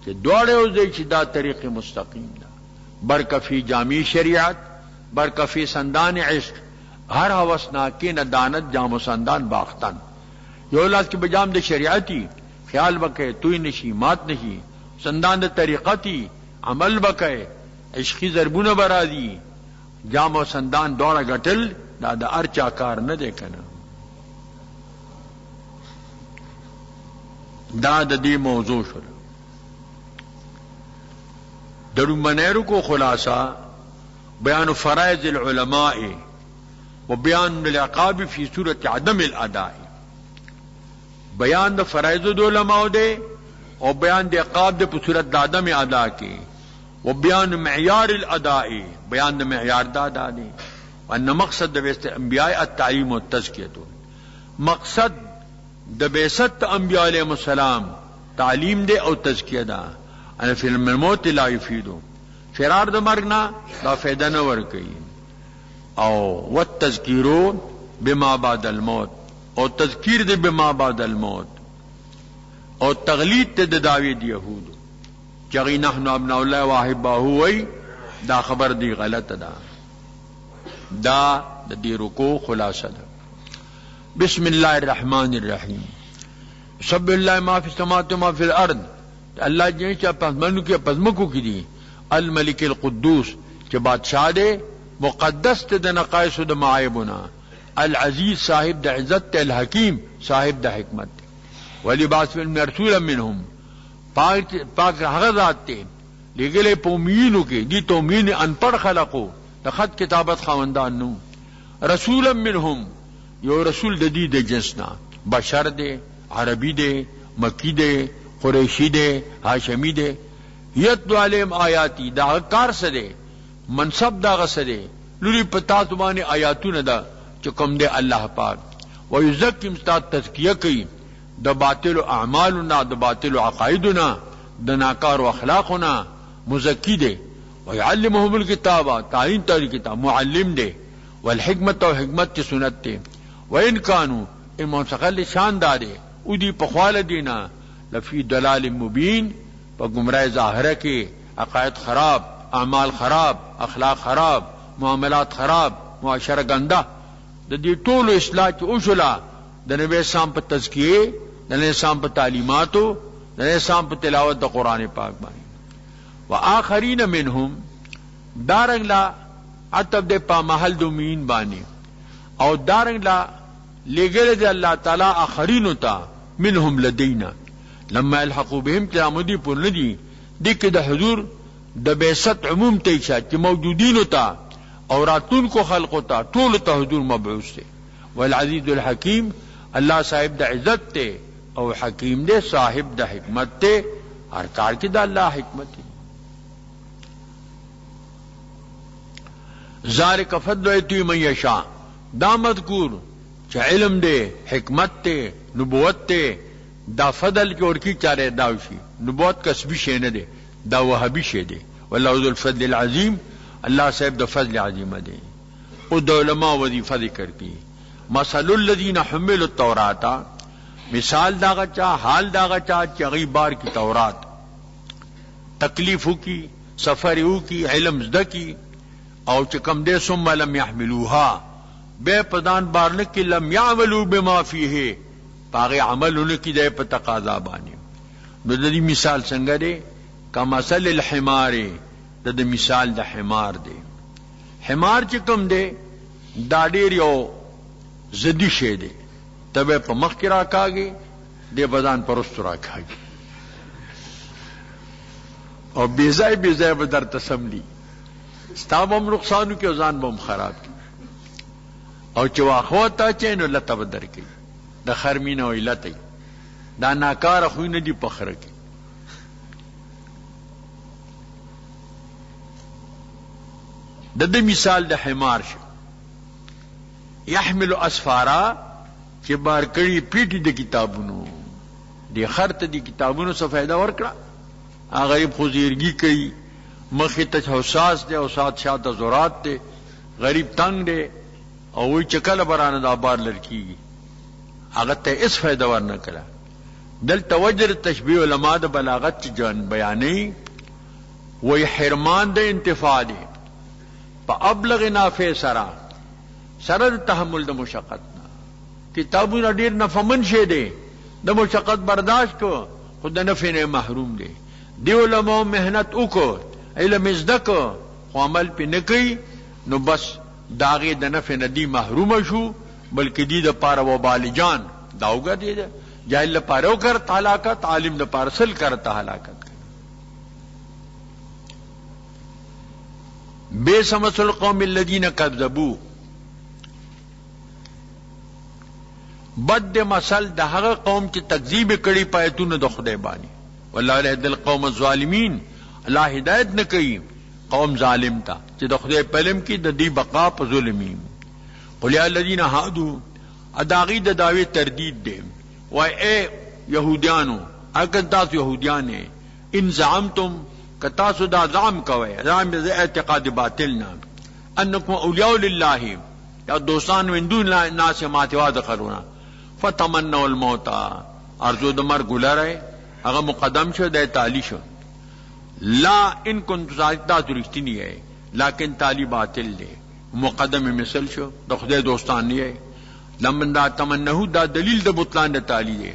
چې دوړې او دې چې دا طریق مستقیم ده برکفی جامی شریعت برکفی سندان عشق هر حوسنا کې نه دانت جام سندان باختن یو لاس کې بجام د شریعتی خیال وکې توي نشي مات نشي سندان د طریقتی عمل وکې عشقی ضربونه برادي جام و سندان دوڑا گٹل دا دا ارچا کار نہ دے کنا دا دا دی موضوع شد درو منیرو کو خلاصہ بیان فرائض العلماء و بیان العقاب فی صورت عدم الاداء بیان دا فرائض دو علماء دے اور بیان دا عقاب دے پر صورت دا عدم ادا کی و بیان معیار الاداء بیان دا معیار دا دے وان مقصد دا بیست انبیاء التعلیم و التزکیت مقصد دا بیست انبیاء علیہ السلام تعلیم دے او تزکیہ دا انا فی الموت لا یفیدو فرار دا مرگنا دا فیدہ نور کئی او والتذکیرو بما بعد الموت او تذکیر دے بما بعد الموت او تغلیط دے دعوید یہود چغی نحن ابناء اللہ واحباہو وی دا خبر دی غلط دا دا د دې رکوع خلاصه ده. بسم الله الرحمن الرحیم. سبح لله ما فی السماوات و ما فی الارض. الله جن چې پزمنو کې پزمکو کې دي. الملک القدوس چې بادشاہ دی، مقدس ته د نقایص د معایبنا. العزیز صاحب د عزت، الحکیم صاحب د حکمت. ولباس رسولا منهم، پاک هغه ذات ته لګلې په مینو کې دي تو مين ان پڑھ خلقو د خط کتابت خواندان نو. رسولا منهم، یو رسول د دې د جنسنا، بشر دی، عربی دی، مکی دی، قریشی دی، هاشمی دی. یتلو علیهم آیاتی، دا کار سره منصب دا غسره لوري پتا زبانه آیاتونه دا چې کوم دی الله پاک. ويزکم ستا تزکیه کوي د باطل اعمالنا، د باطل عقایدنا، د ناکار اخلاقنا، مزکی دی. ويعلمهم الكتاب، تعلیم ته کتاب معلم دی. والحکمت او حکمت کی سنت دی. وان كانوا المنتقل شاندار او دی پخوال دینا لفی دلال مبین، په گمراه ظاهره کې عقاید خراب، اعمال خراب، اخلاق خراب، معاملات خراب، معاشره گنده. د دې ټولو اصلاح چې اوشلا د نبی اسلام په تزکیه، د نبی اسلام په تعلیماتو، د نبی اسلام په تلاوت د قران پاک باندې. واخرین منهم، دارنګ لا عتب د په محل دومین باندې، او دارنګ لا لګل د الله تعالی اخرین ہوتا منهم لدینا لما الحقوا بهم تامدی پر ندی دک د حضور د بعثت عموم ته چې موجودین ہوتا اور راتون کو خلق ہوتا ټول ته حضور مبعوث ته. والعزیز الحکیم، الله صاحب د عزت ته او حکیم دے، صاحب د حکمت ته. هر کار کې د الله حکمت دی. ذالک فضل یؤتی من یشاء، دا مذکور چې علم دے، حکمت تے، نبوت تے، دا فضل کی اور کی چارے داوشی. نبوت کسبی شے نہ دے، دا وہابی شے دے. واللہ ذو الفضل العظیم، اللہ صاحب دا فضل عظیم دے. او دا علماء وظیفہ ذکر کی. مثل الذین حملوا التوراۃ، مثال داغا چا، حال داغا چا چغی بار کی تورات، تکلیفوں کی، سفروں کی، علم زدہ کی، او چکم دے ثم لم يحملوها، بے پدان بارنے کی لم يعملوا بما فیہ، پاغی عمل ہونے کی دے پا تقاضا بانی. نو دا دی مثال سنگا دے کمثل الحمار، دا دی مثال دا حمار دے. حمار چکم دے دا دیر یو زدی شے دے، تبے پا مخ کی راکاگی دے بدان پرست راکاگی، اور بیزائی بیزائی بدر تسملی ستاب هم رخصانو کی ازان بهم خراب کی. او چې واخوتا چینو لته بدر کی د خرمینه وی لته دا ناکار خو نه دی پخره کی. د دې مثال د حمار شو، يحمل اسفارا چې بار کړي پیټي د کتابونو، دی خرته د کتابونو څخه فائدہ ورکړه. هغه خزیرګي کوي، مخې ته حساس دی او سات شاته زورات دی، غریب تنگ دی، او وی چکل برانه دا بار لړکیږي، هغه ته اس فائدہ ورنه کړه. دلته وجر تشبیه علماء د بلاغت جان بیانې، وی حرمان د انتفاع دی په ابلغ نافع سره د تحمل د مشقت نه. کتابونه ډیر نفمن شه دی، د مشقت برداشت کو، خود نفع نه محروم دی. دی علماء محنت وکړو، علم زده کو، خو عمل پې نه کوي، نو بس داغه د نفع ندی محروم شو، بلکې دی د پاره وبال جان داوګه دی جاهل لپاره وکړ هلاکت، عالم د پارسل کرتا هلاکت. بئس مثل القوم الذين كذبوا، بد مثل د هغه قوم چې تکذیب کړي پایتونه د خدای باندې. والله لا يهدي القوم الظالمين، الله هدایت نه کوي قوم ظالم تا چې د خدای پلم کې د دې بقا په ظلمي. قل یا الذین هادو، اداغی د دعوی تردید دے. و اے یہودیانو، اگر تاسو یہودیان ہیں، ان زعمتم کتاسو دا زعم کوئے، زعم بزا اعتقاد باطلنا، انکم اولیاء للہ، یا دوستان من دون ناس ماتواد خرونا، فتمنوا الموتا، ارزو دمر گلر ہے، اگر مقدم شو دے تالی شو. لا ان کنتم صادقین رښتینی ہے، لیکن تالی باطل دے. مقدم مثل شو د خدای دوستان نه لمن دا تمنه دا دلیل د بطلان د تعالی دی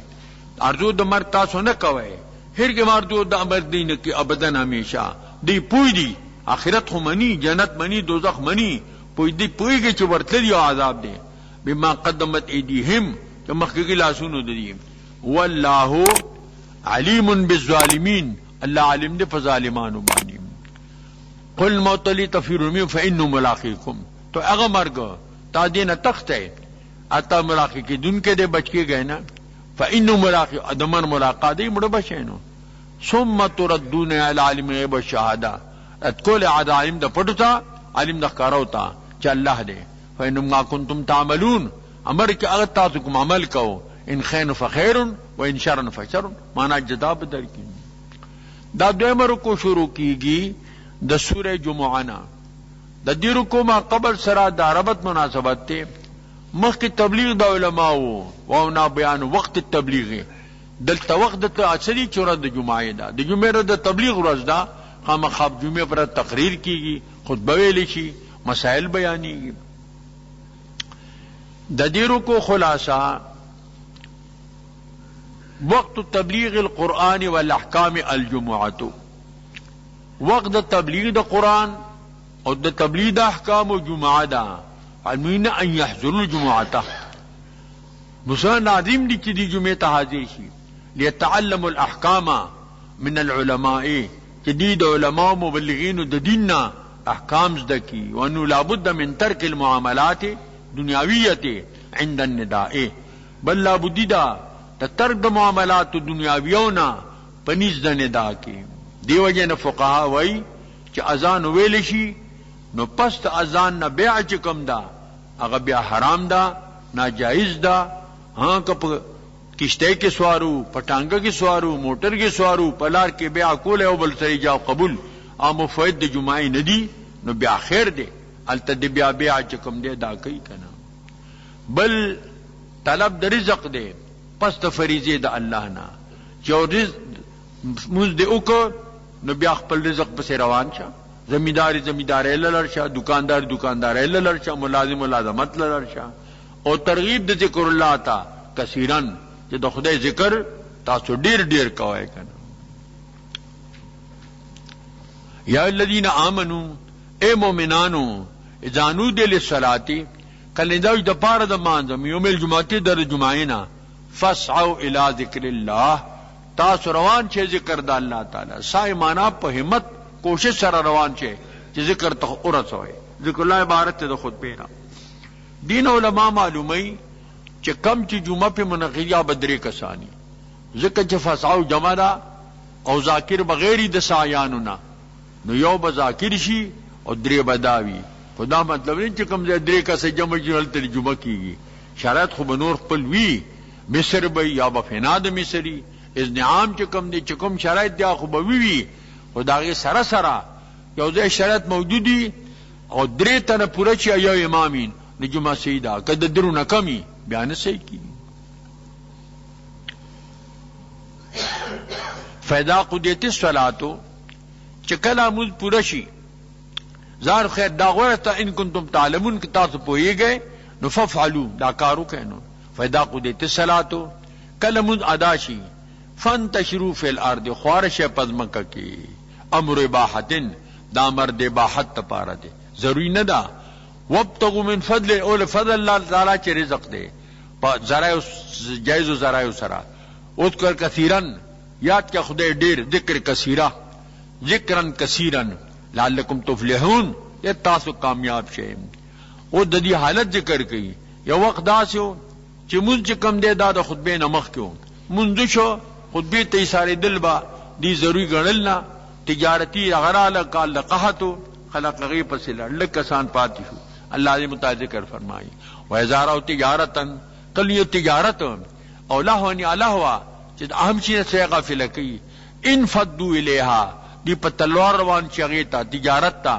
ارزو د مرګ تاسو نه کوئ هرګ مارجو د امر دین کی ابدن همیشه دی پوی دی آخرت خو منی جنت منی دوزخ منی پوی دی پویږي چې ورتلی عذاب دی بما قدمت ایدیهم چې مخکې لاسونو دي والله علیم بالظالمین الله علم دی په ظالمانو باندې قل موت لی تفیرون منه فانه ملاقیکم تو هغه مرګ تا دینه تخته اتا ملاقات کی دن کے دے بچ کے گئے نا فإنه ملاقات ادمن ملاقات دی مڑ بچینو ثم تردون الى عالم الغیب والشهاده اتکول عالم د پټتا عالم د کاروتا چې الله دې فإنه ما كنتم تعملون امر کې هغه تاسو کوم عمل کو ان خیر فخیر و ان شر فشر معنا جدا بدر کی دا دویمه رکو شروع کیږي د سوره جمعه نا د دې رکو ما قبل سره د عربت مناسبت ته مخکې تبلیغ د علماو او نا بیان وقت التبلیغ دلته وخت د اصلي چوره د جمعه ده د جمعه د تبلیغ ورځ ده خامخا جمعه پر تقریر کیږي خطبه ویل شي مسائل بیانېږي د دې رکو خلاصہ وقت تبلیغ القرآن والاحکام الجمعه وقت د تبلیغ د قرآن او د تبلیغ د احکام او جمعه ده علمین ان يحضروا الجمعه مسلمان عظیم دي چې دی جمعه ته حاضر شي ليتعلموا الاحکام من العلماء چې دی د علماء مبلغین د دیننا احکام زده کی وانه لابد من ترک المعاملات دنیاویه عند النداء بل لابد دا ترک د معاملات دنیاویونه پنځ د ندا کې دیو جن فقها وای چې اذان ویل شي نو پس اذان نه بیع چې کوم دا هغه بیا حرام دا ناجائز دا ہاں کپ کشتے کے سوارو پٹانگا کے سوارو موٹر کے سوارو پلار کے بیا کول او بل سری جاو قبول ام فید جمعی ندی نو بیا خیر دے التد بیا بیا چکم دے دا کئی کنا بل طلب د رزق دے پس د فریضه د الله نا جو رزق موز دے اوکو نو بیا خپل رزق پس روان شه زمیندار لرشا دکاندار لرشا ملازمت لرشا او ترغیب د ذکر الله تا کثیرن چې د خدای ذکر تاسو ډیر کوی کنه یا الذین آمنو اے مومنانو اذا نودی للصلاة کله دا د پاره د مانځم یوم الجمعه در جمعینا فاسعوا الی ذکر الله تاسو روان چې ذکر د الله تعالی سایمانا په همت کوشش سره روان شي چې ذکر ته ورسوي ذکر الله عبارت ته خود پیرا دین علماء معلومی چې کم چې جمعه په منقیا بدرې کسانی ذکر چې فساو جمع دا او ذاکر بغیر د سایانو نه نو یو به ذاکر شي او درې بداوی خدا مطلب نه چې کم درې کسه جمع جوړل ته جمعه کیږي شرایط خو بنور خپل وی مصر به یا به فناد مصری اذن عام چې کم دي چې کوم شرایط دی خو به وی خدای سره یو ځای شرط موجودی او درې تنه پوره چي یو امامین د جمعه سیدا کده درونه کمی بیان صحیح کی فیدا قضیت الصلاۃ چکلا مز پوره شي زار خیر دا غورته ان کنتم تعلمون کی تاسو پوهیږئ نو ففعلوا دا کارو کینو فیدا قضیت الصلاۃ کله مز ادا شي فانتشروا فی الارض خارش پزمکه کی امر اباحتن دا امر د اباحت تپاره دي ضروری نه دا وابتغوا من فضل او فضل الله تعالی چې رزق دی په ذرایع جایز ذرایع سره اذکر کثیرن یاد کیا خدای ډیر ذکر کثیرا ذکرن کثیرن لعلکم تفلحون یہ تاسو کامیاب شئ او د دې حالت ذکر کړي یو وخت داسو چې مونږ کم دی دا د خطبه نمخ کیو مونږ شو خطبه ته اشاره دل با دی ضروری ګڼل نه تجارتی غراله قال لقحتو خلق لغی پس لکسان پاتی شو اللہ نے متذکر فرمائی وَإِذَا تجارتن کلیو تجارت او لہونی الہوا چې اهم شي څه غافل کی ان فدوا الیها دی په تلوار روان چغیتا تجارت تا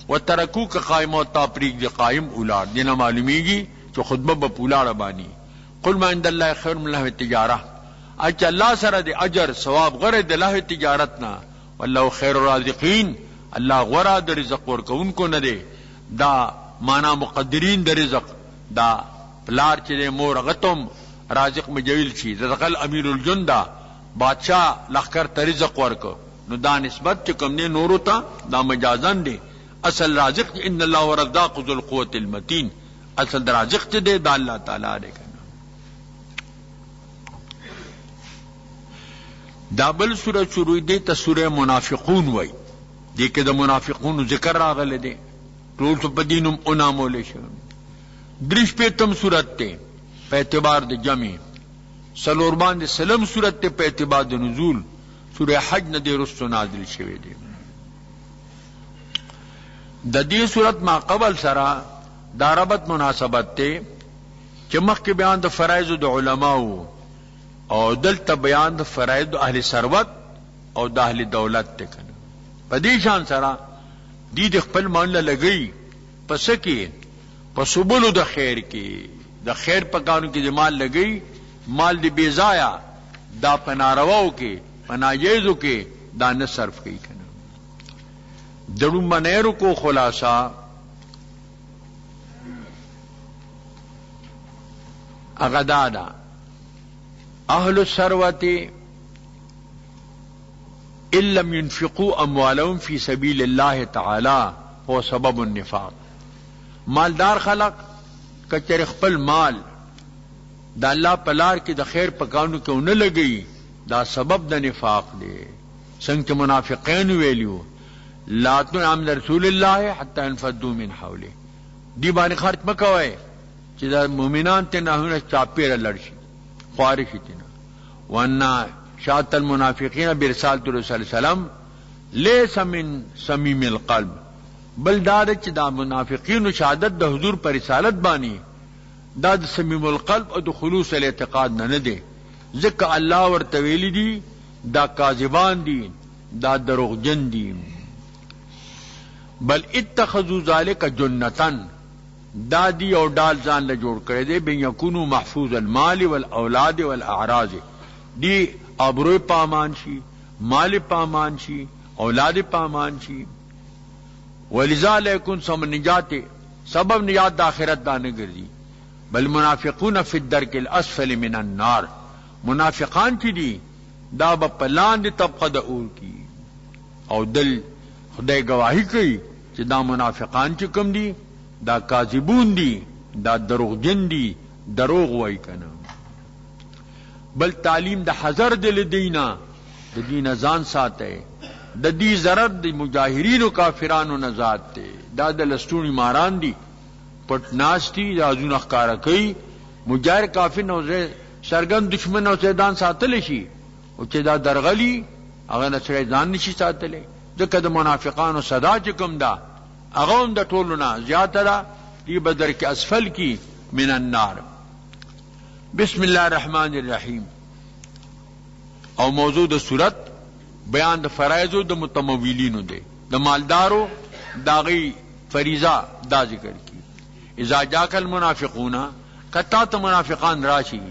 وترکوک قائم او تا پریک دی قائم اولاد دینه معلومیږي چې خطبه په پولا ربانی قل ما عند الله خیر من له تجاره اچ الله سره دی اجر ثواب غره دی له تجارتنا والله خیر الرازقین الله غره د رزق ورکونکو نه دی دا مانا مقدرین د رزق دا پلار چې مور غتم رازق مجویل شي رزقل امیر الجند بادشاہ لخر ته رزق ورکو نو دا نسبت چې کوم دی نورو ته دا مجازن دی اصل رازق ان الله ورزاق ذو القوة المتین اصل رازق چې دی دا الله تعالی دی دا بل سورہ شروع دی ته سورہ منافقون وای دی کې د منافقون ذکر راغله دی ټول په دینم انامول شي درش په تم صورت ته په اعتبار د جمع سلور باندې سلام صورت ته په اعتبار د نزول سورہ حج نه دی رسو نازل شوی دی د دې صورت ما قبل سره دا ربط مناسبت ته چې مخکې بیان د فرایض د علماو او دلته بیان د فرایض د اهل ثروت او د اهل دولت ته کنه په دې شان سره دی د خپل مال لګي پس کې پسوبلو د خیر کې د خیر په کارو کې د مال لګي مال دی بے ضایع دا پنارواو کې پناجیزو کې دا نه صرف کوي کنه دړو منیرو کو خلاصہ اغدادا اهل الثروت ان لم ينفقوا اموالهم في سبيل الله تعالى هو سبب النفاق مالدار خلق کچر خپل مال دا الله پلار کې د خیر پکانو کې ونه لګي دا سبب د نفاق دی څنګه منافقین ویلو لا تنعم رسول الله حتى ينفضوا من حوله دی باندې خرج مکوي چې دا مؤمنان ته نه چاپیره لړشي خوارش تینا وانا شاعت المنافقین برسالت رسول سلام لیس من صمیم القلب بل دار چې دا منافقین شهادت د حضور پر رسالت بانی دا د صمیم القلب او د خلوص الاعتقاد نه دی ځکه الله ورته ویلی دی دا کاذبان دي دا دروغجن دي بل اتخذوا ذلك جنتن دا دی او ډال ځان له جوړ کړی دی بین یکونو محفوظ المال والاولاد والاعراض دی ابرو پامان شي مال پامان شي اولاد پامان شي ولذالک سم نجات سبب نجات د آخرت دا نه ګرځي بل منافقون فی الدرک الاسفل من النار منافقان چې دي دا په پلان دي طبقه د اور کی او دل خدای گواہی کوي چې دا منافقان چې کوم دي دا کاذبون دي دا دروغجن دي دروغ وای کنه بل تعلیم د حذر دل دینا د دین ځان ساته د دې ضرر د مجاهرین او کافرانو نه ذات ته دا د لستونی ماران دي پټناشتي دا ازونه ښکارا کوي مجاهر کافر نو سرګن دشمن او سیدان ساتل شي او چې دا درغلی هغه نه سره ځان نشي ساتل ځکه د منافقانو صدا چې کوم دا هغه هم د ټولو نه زیاته ده دی بدر کې اسفل کی من النار بسم الله الرحمن الرحیم او موضوع د صورت بیان د فرایض او د متمولینو دی د مالدارو داغي فریضه دا ذکر کی اذا جاءك المنافقون کتا ته منافقان راشي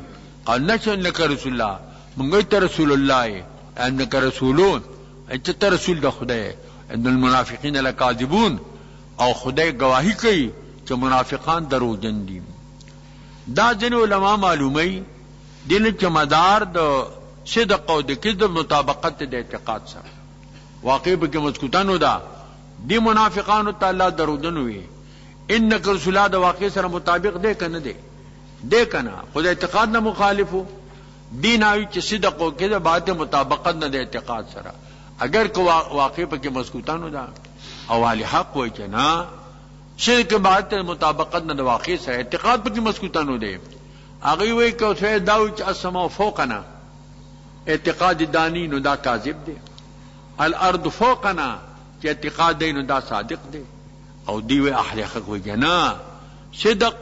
قال نشن لك رسول الله مونږ ته رسول الله انك رسولون انت رسول د خدای ان المنافقین لکاذبون او خدای گواہی کوي چې منافقان دروغجن دي دا ځین علما معلومي دین چې مدار د صدق او د کذب مطابقت د اعتقاد سره واقع به کې مسکوتانو دا دی منافقانو تعالی دروغجن وي انک رسول الله د واقع سره مطابق دی کنه دی کنه خدای اعتقاد نه مخالفو دین اوی چې صدق او کذب بات مطابقت نه د اعتقاد سره اگر کو واقع په کې مسکوتانو دا اوالی حق وای چې نه شرک بات مطابقت نه د واقع سره اعتقاد په کې مسکوتانو دی هغه وای کو څه داو چې السما فوقنا اعتقاد دانی نو دا کاذب دی الارض فوقنا چې اعتقاد دی نو دا صادق دی او دی وی اهل حق وای نه صدق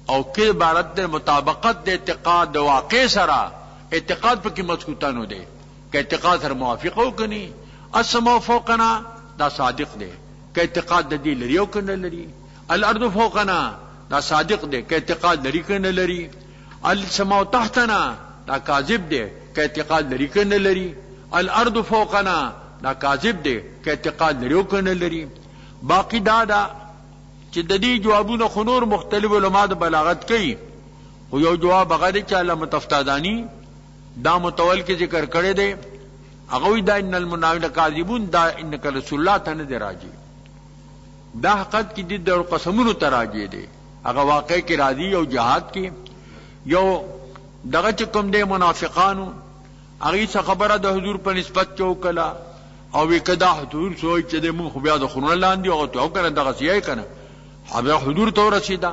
او کې عبارت د مطابقت د اعتقاد د واقع سره اعتقاد په کې مسکوتانو دی کہ اعتقاد سره موافق او کني السما فوقنا دا صادق دی کہ اعتقاد د دې لري او کنه لري الارض فوقنا دا صادق دی کہ اعتقاد لري کنه لري السما تحتنا دا کاذب دی کہ اعتقاد لري کنه لري الارض فوقنا دا کاذب دی کہ اعتقاد لري او کنه لري باقی دا چې چې د دې جوابونه خو نور مختلف علما د بلاغت کوي، خو یو جواب هغه دی چې علامه تفتادانی دا متول کې ذکر کړی دی، هغه وی دا ان المنافقین کاذبون، دا انک رسول الله ته نه دی راځي، دا حقیقت کې د قسمونو ته راځي دی، هغه واقع کې راځي او جهاد کې یو دغه چې کوم دی منافقانو هغه څه خبره د حضور په نسبت چوکلا او وکدا حضور سوچ چې د مون خو بیا د خورون لاندې او ته کنه دغه سیای کنه هغه حضور ته رسیدا،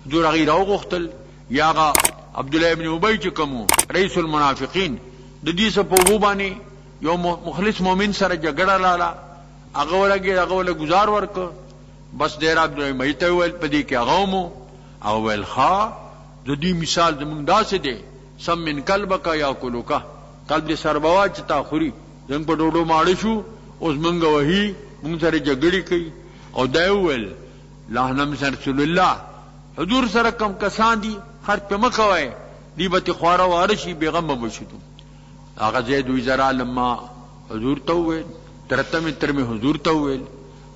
حضور هغه راغختل یا هغه عبد الله ابن ابي چې کوم رئیس المنافقین د دې څه په وبانی یو مخلص مؤمن سره جګړه لاله، هغه ولا گزار ورک، بس ډیر عبد الله مېته ول پدې کې هغه مو او ول خا د دې مثال زمونږ داسې دی، سم من قلبک یا کلوکا، قلب دې سربوا چې تا خوري زنګ په ډوډو ماړ شو، اوس مونږ وਹੀ مونږ سره جګړې کوي، او دا ویل لعنم رسول الله حضور سره کم کسان دي خرج په مکوای دی به خواره وارشي بیغم بشدو، هغه زید وی زرا لما حضور ته ویل ترتم حضور ته ویل،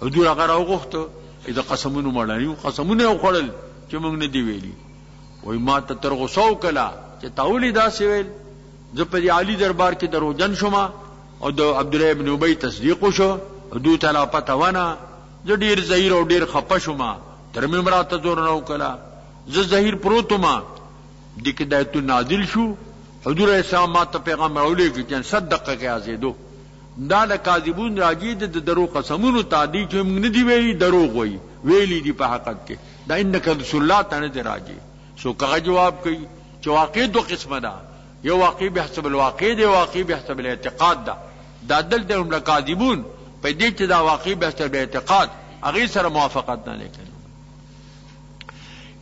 حضور هغه راغخته اذا قسمونه مړنیو قسمونه خوړل چې مونږ نه دی ویلي، وای ما ته تر غوسو کلا چې تاولی دا سی ویل، زه په عالی دربار کې دروژن شوم او د عبد الله ابن ابي تصدیق شو، حدود تعالی پته ونه، زه ډیر زهیر او ډیر خپه شوم، تر مې مراته زور نه وکړه، زه زهیر پروتما د کې دایته نازل شو، حضور اسلام ما ته پیغام راولې کې چې صدقه کې ازیدو، دا له کاذبون راجید د درو قسمونو تعدی چې موږ نه دی ویلي دروغ وایي، ویلي دی په حقیقت کې دا انک رسول الله تعالی دی راجی، سو کغه جواب کوي چې واقع دو قسمه ده، یو واقع بحسب الواقع دی، واقع بحسب الاعتقاد ده، دا دل دهم لکاذبون په دې چې دا واقع بحسب الاعتقاد هغه سره موافقت نه لیکل،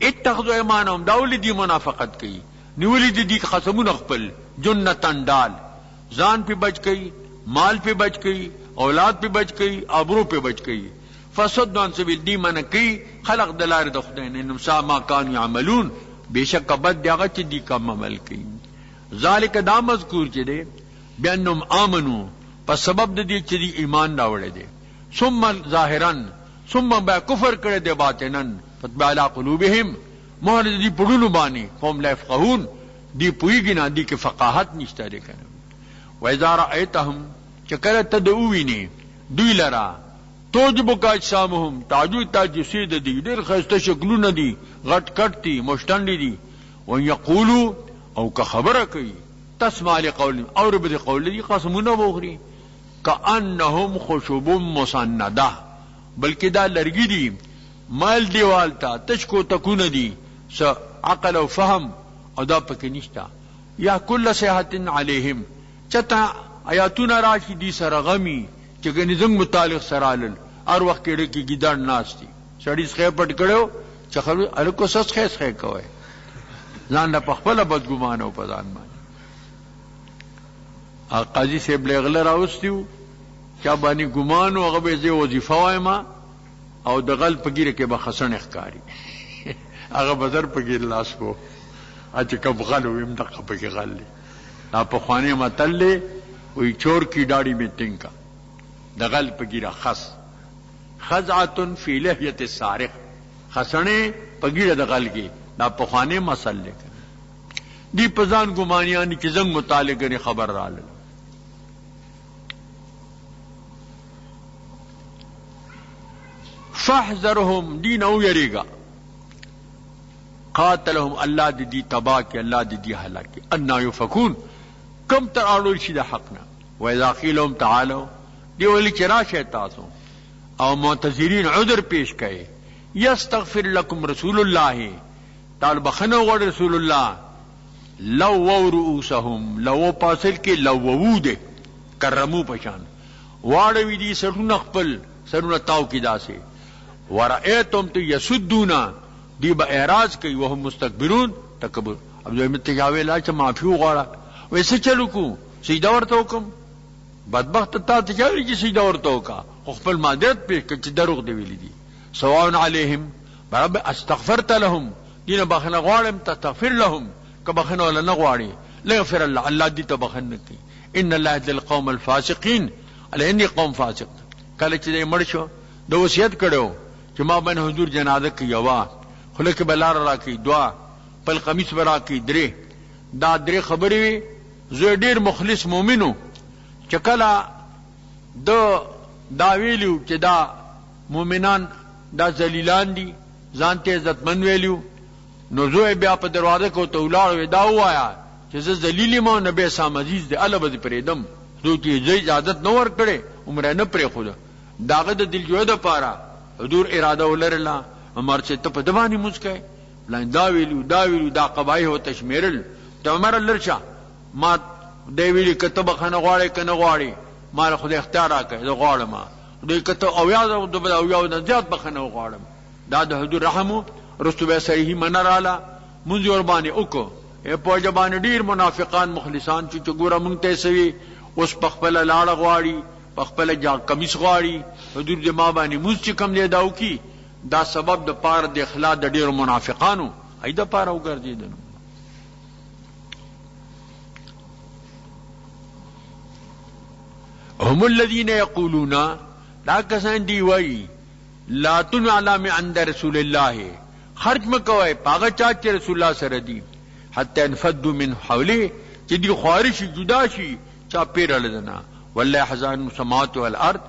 اتخذوا ایمانهم دا ولې دی منافقت کوي، نیولې دي قسمونه خپل جنتن ډال، ځان په بچ کوي، مال په بچ کوي، اولاد په بچ کوي، ابرو په بچ کوي، فسد عن سبیل دی من کوي خلق دلار د خدای نه نمسا ما کانوا يعملون، بشک بد دغه چې دی کم عمل کوي، ذالک دا مذکور چې دی بانهم امنو په سبب د دې چې دی ایمان راوړی دی، ثم ظاهرا ثم با کفر کړی دی باطنن فتبع علی قلوبهم، مهر دی پړونو باندې قوم لا يفقهون، دی پویږي نه دی کې فقاهت نشته دی کنه، و اذا رأيتهم چکر تدعوینی دوی لرا توجبک اجسامهم تعجب تاجسید دی ډیر خسته شکلونه دي، غټ کټ دي، مشتندي دي، و یقولوا او که خبره کوي تسمع لقول او رب دی قول دی قسمونه وغري کانهم خشب مسنده، بلکې دا لرګي دي مال دیوال تا تشکو تکونه دي، س عقل او فهم او دا پکې نشتا، یا کل صحت علیهم چتا آیاتونه راشي دي سره غمی چې ګنې زنګ متعلق سرالل هر وخت کې ډکې ګیدړ ناشتي، سړی څخه پټ کړو چې خلک الکو سس خې کوي، ځان له خپل بدګمان او په ځان باندې قاضي صاحب لغله راوستیو چا باندې ګمان او هغه به زی وظیفه وایم او د غل پګیره کې به خسن ښکاری هغه بدر پګیر لاس کو اته کب غل ويم دغه پګی غل لا په خوانه متل وی چور کی داڑھی میں تنکا دغل پگیرا خس خزعتن فی لحیت السارق، خسنے پگیرا دغل کی لا پخوانے مسل لے کر دی پزان گمانیانی کی زنگ متعلق نے خبر رال فاحذرهم دین او یریگا قاتلهم اللہ دی تباہ کے، اللہ دی ہلاکی، انا یفکون کم تر آلول شي د حقنا، و اذا قیل لهم تعالوا دی ولی چې راشه تاسو او معتذرین عذر پیش کړي، یستغفر لكم رسول الله تعالی بخنه غوړ رسول الله، لو رؤوسهم لو پاسل کې لو ووده کرمو پشان واړوي دي سرونه خپل سرونه تاو کې داسې، ورأيتم یسدونا دی به اعراض کوي وهم مستكبرون تکبر، ابو متجاوی لا چې معافي وغواړه ویسے چلو کو سجدہ ورته وکم، بدبخت تا ته چاوي چې سجدہ ورته وکا، خپل مادرت په کې دروغ دی ویلي دي، سواء علیهم رب استغفرت لهم دین بخنه غواړم تغفر لهم که بخنه ولا نه غواړي لا يغفر الله، الله دې ته بخنه کوي، ان الله يهدي القوم الفاسقين، الا اني قوم فاسق، کله چې مړ شو د وصیت کړو چې ما باندې حضور جنازه کې یوا خله کې بلار راکې دوا پل قمیص برا کې درې دا درې خبرې وي زه ډیر مخلص مؤمنو چې کله دا ویلو چې دا مؤمنان دا ذلیلان دي ځان ته عزتمن ویلو نو زه بیا په دروازه کې ته ولاړ دا وایا چې زه ذلیل ما نبی سام عزیز دی الله به پرېدم دوی ته اجازه نه ور کړې عمره نه پرې خو داغه د دل جوړه د پاره حضور اراده ولرله عمر چې ته په دوانی مسکه لای دا ویلو دا قبایح او تشمیرل د عمر لرچا ما دی ویلي کتب خنه غواړي کنه غواړي ما خو د اختیار راکړ زه غواړم دوی کته او یا د زیات بخنه غواړم دا د حضور رحم رسول به صحیح منراله مونږ ور باندې وکړو په جبان ډیر منافقان مخلصان چې ګوره مونږ ته سوي اوس په خپل لاړه غواړي په خپل جا کمیس غواړي حضور دې ما باندې موږ چې کم دی داو کی دا سبب د پاره د اخلاص د ډیر منافقانو ایدا پاره وګرځیدل هم الذين يقولون دا کسان دی وای لا تنعلم عند رسول الله خرج مکوای پاغه چا چې رسول الله سره دی حتی انفدوا من حوله چې دی خارشي جدا شي چا پیرل دنا والله خزائن السماوات والارض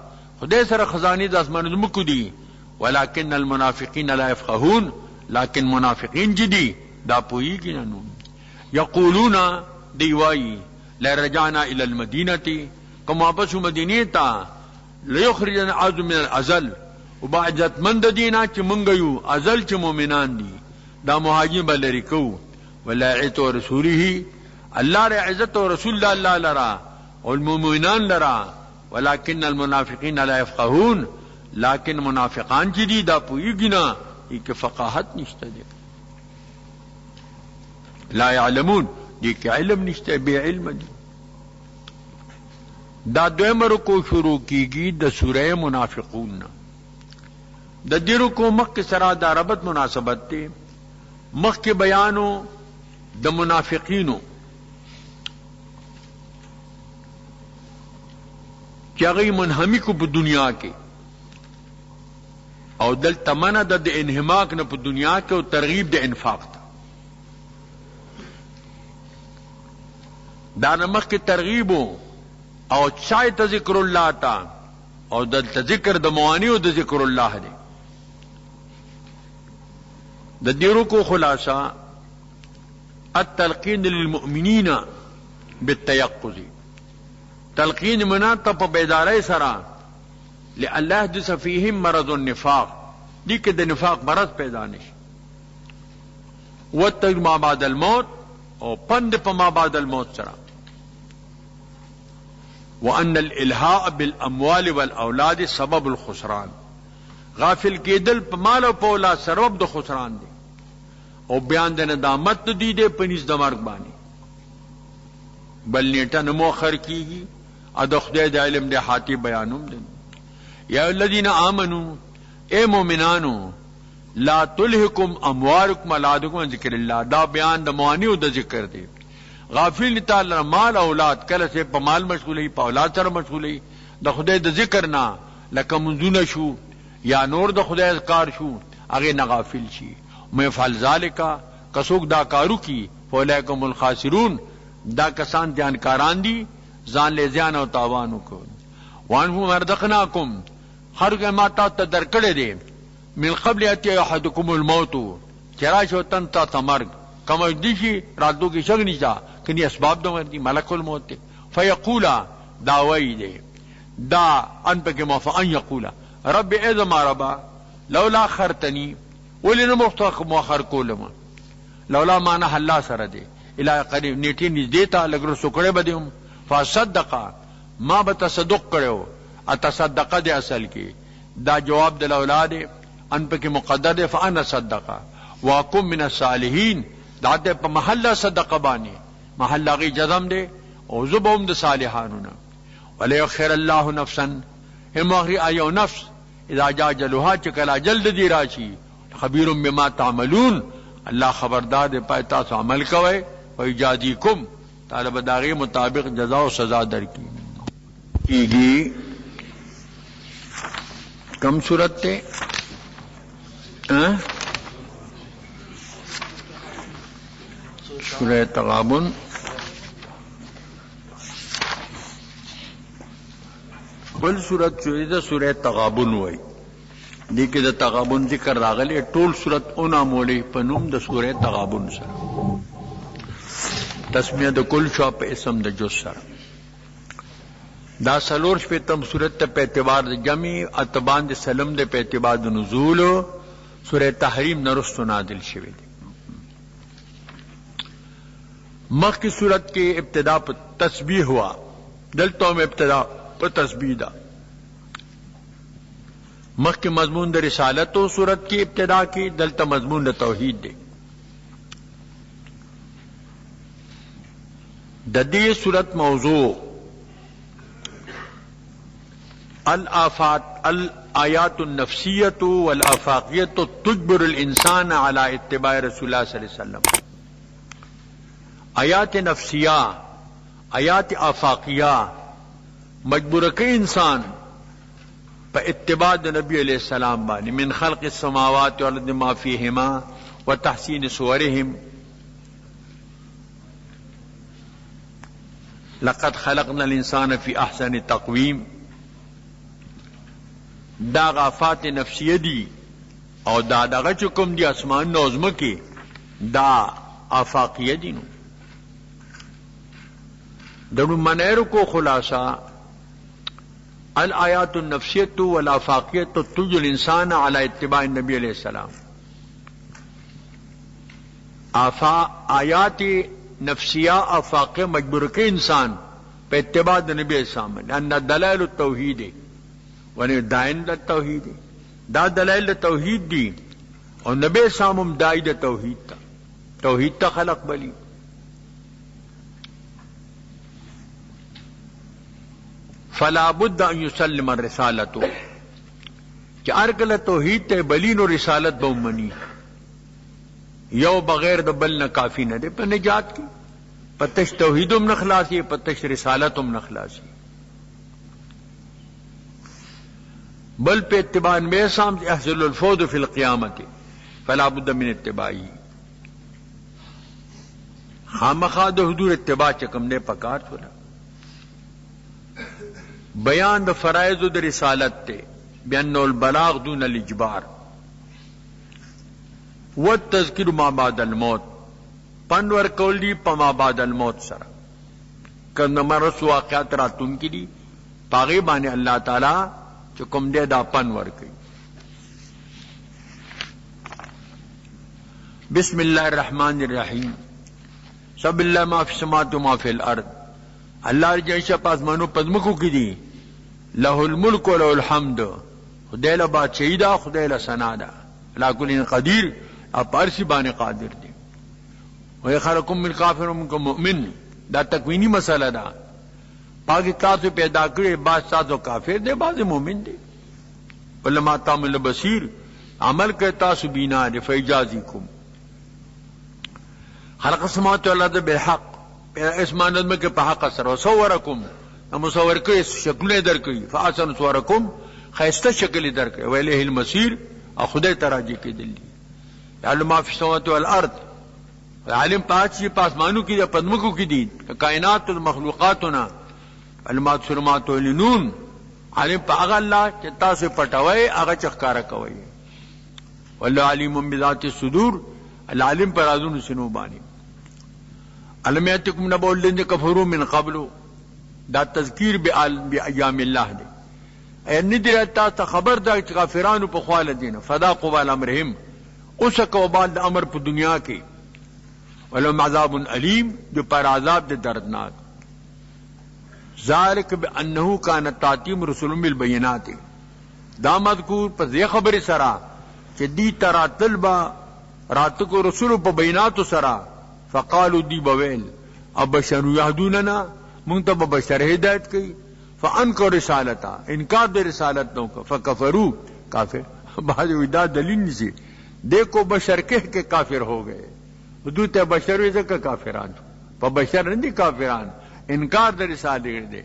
خدای سره خزانه د اسمانونو مکو دي ولكن المنافقين لا يفقهون لكن منافقین جدي دا پویږي نو یقولون دی وای لا رجعنا الى المدینه کما واپس مدینه ته ليخرجن عز من الازل وبعجت من د دینه چې مونږ یو ازل چې مؤمنان دي دا مهاجم بلری کو ولایت رسوله الله ر عزت رسول الله لرا والمؤمنان لرا ولكن المنافقين لا يفقهون لكن منافقان چې دي دا پویږي نه کې فقاهت نشته دي لا يعلمون دي کې علم نشته به علم دي دا دویم رکو شروع کیږي د سوره منافقون د دې رکو مخ سره د ربط مناسبت ته مخ کې بیانو د منافقینو چې هغه منهمک په دنیا کې او دل تمنه د انهماک نه په دنیا کې او ترغیب د انفاق ته دا نمخ کې ترغیب او چای ته ذکر الله تا او دل ذکر د موانی او د ذکر الله دی د دیرو کو خلاصہ التلقین للمؤمنین بالتيقظ تلقین مناطه په بیداری سره لئلا يحدث فيهم مرض النفاق دي کې د نفاق مرض پیدا نشي وتج ما بعد الموت او پند په ما بعد الموت سره وان الالهاء بالاموال والاولاد سبب الخسران غافل کېدل په مال او په اولاد سبب د خسران دي او بیان د ندامت دی دې پنځ د مرګ باندې بل نیټه نمو خر کیږي ا د خدای د علم د حاتی بیانوم دي یا الذين امنوا اے مومنانو لا تلهكم اموالكم اولادكم عن ذکر الله دا بیان د موانی او د ذکر دی غافل تعالی مال اولاد کله سے په مال مشغولې په اولاد سره مشغولې د خدای د ذکر نه لکه منځونه شو یا نور د خدای اذکار شو هغه نه غافل شي مفعل ذالک کسوک دا کارو کی فولایکم الخاسرون دا کسان جانکاران دي ځان له زیان او تاوان کو وانهم مرزقناکم هرګه ماته ته درکړې دي من قبل اتي احدكم الموت چرای شو تن تا تمرګ کوم دي شي راتو کې شګنی چا کني اسباب د ورتي ملک الموت فيقولا داوي دي دا ان پکې مفعن يقولا رب اذا ما ربا لولا خرتني ولنه مؤخر کولم لولا ما نه الله سره دي الى قریب نیټه نږدې ته لګر سکړې بدیم فصدق ما بتصدق کړو اتصدق دي اصل کې دا جواب د اولاد ان په کې مقدر ده فانا صدقه واقم من الصالحین دا د په محله صدقه باندې محله غي جزم ده او زبوم د صالحانو نه ولا يخر الله نفسا هم اخري ايو نفس اذا جاء اجلها چکلا جلد دی راشي خبير بما تعملون الله خبردار دے پای تاسو عمل کوئ او اجازيکم طالب داغي مطابق جزاء او سزا درکې کیږي کم صورت ته سورہ تغابن بل سورت چوری دا سورہ تغابن ہوئی دیکھ دا تغابن ذکر راغلی ټول سورت اونا مولی پنوم دا سورہ تغابن سر تسمیہ دا کل شو پہ اسم دا جز سر دا سلور شپیتم سورت تا پہ اعتبار دا جمعی اتبان دا سلم دا پہ اعتبار دا نزول سورہ تحریم نرست نادل شوی دی مخ کی صورت کی ابتدا پر تسبیح ہوا دلتوں میں ابتدا پر تسبیح دا مخ کی مضمون دا رسالت و صورت کی ابتدا کی دلتا مضمون دا توحید دے ددی صورت موضوع الآیات النفسیت والآفاقیت تجبر الانسان علی اتباع رسول اللہ صلی اللہ علیہ وسلم آیات نفسیہ آیات آفاقیہ مجبور کے انسان پا اتباع نبی علیہ السلام بانی من خلق السماوات والارض ما فیہما وتحسین صورہم لقد خلقنا الانسان فی احسن تقویم دا غافات نفسیہ دی او دا چکم دی اسمان نوزم کی دا آفاقیہ دی نو دنو منیر کو خلاصہ الآیات النفسیت والآفاقیت تجبر الانسان علی اتباع النبی علیہ السلام آیات نفسیہ آفاقیہ مجبور کے انسان پہ اتباع نبی علیہ السلام لأن دلائل التوحید ونی دائن التوحید دا دلائل التوحید دی اور نبی علیہ السلام دائی دا توحید تا خلق بلی فلا بد ان یسلم الرسالت کہ ارکل توحید تے بلین و رسالت بومنی یو بغیر د بل نہ کافی نہ دے پر نجات کی پتش توحیدم نخلاصی پتش رسالتم نخلاصی بل پہ اتباع میں سام یحصل الفوز فی القیامت فلا بد من اتباعی خامخا د حضور اتباع چکم نے پکار چھوڑا بیان د فرائض د رسالت تے بأن البلاغ دون الاجبار والتذکر ما بعد الموت پنور کول دی پما بعد الموت سرا کن مرس واقعات راتون کی دی پاغی بانے اللہ تعالی چکم دے دا پنور کی بسم اللہ الرحمن الرحیم سب اللہ ما فی السماوات و ما فی الارض اللہ رجنشا پاس منو پزمکو کی دی لہ الملک و لہ الحمد خدای لہ بادشاہی دا خدای لہ ثنا دا لا کل قدیر آپ عرشی بانے قادر دی وَيَخَلَقَكُم مِّن کافر ومنکم مؤمن دا تکوینی مسئلہ دا پاکی تاسو پیدا کرے بعض تاسو کافر دے بعض مومن دے وَلَمَا تَعْمَلُ بَصِيرٌ عمل کے تاسو بینا دے فَيَجَازِيكُم خلق السماوات والارض بالحق اسمان نظم کے پا حق اثر وصورکم مصور کے شکلیں در کی فاحسن صورکم خیستہ شکل در کے ویلیہ المصیر خدای تراجی کے دلی یعلم ما فی السماوات والارض عالم پاچی پاسمانو کی دا پدمکو کی دی کائنات و مخلوقاتنا علمات سلمات و لنون عالم پا آغا اللہ چتا سے پٹوئے آغا چخکارا کوئے واللہ علیم بذات الصدور العالم پر آذون سنو بانی علم یاتکم نبو الذین کفروا من قبلو دا تذکیر بایام اللہ دے اینی دی رہتا تا خبر دا کافرانو پا خوال دینا فداقوا بال امرہم اسکو بال دا امر پا دنیا کی ولہم عذاب علیم جو پر عذاب دے دردناک ذالک بانہو کانت تاتیم رسول بالبینات دا مذکور پس یہ خبر سرا کہ دی ترا طلبہ رات کو رسول پا بینات سرا فقالو دی بویل اب بشر یهدوننا منتب بشر ہدایت کی فانکر رسالتا انکار دے رسالت نو کا فکفرو کافر بعض ودا دلیل نہیں سی دیکھو بشر کہہ کے کافر ہو گئے حدود بشر ویسے کا کافران پا بشر نہیں کافران انکار دے رسالت دے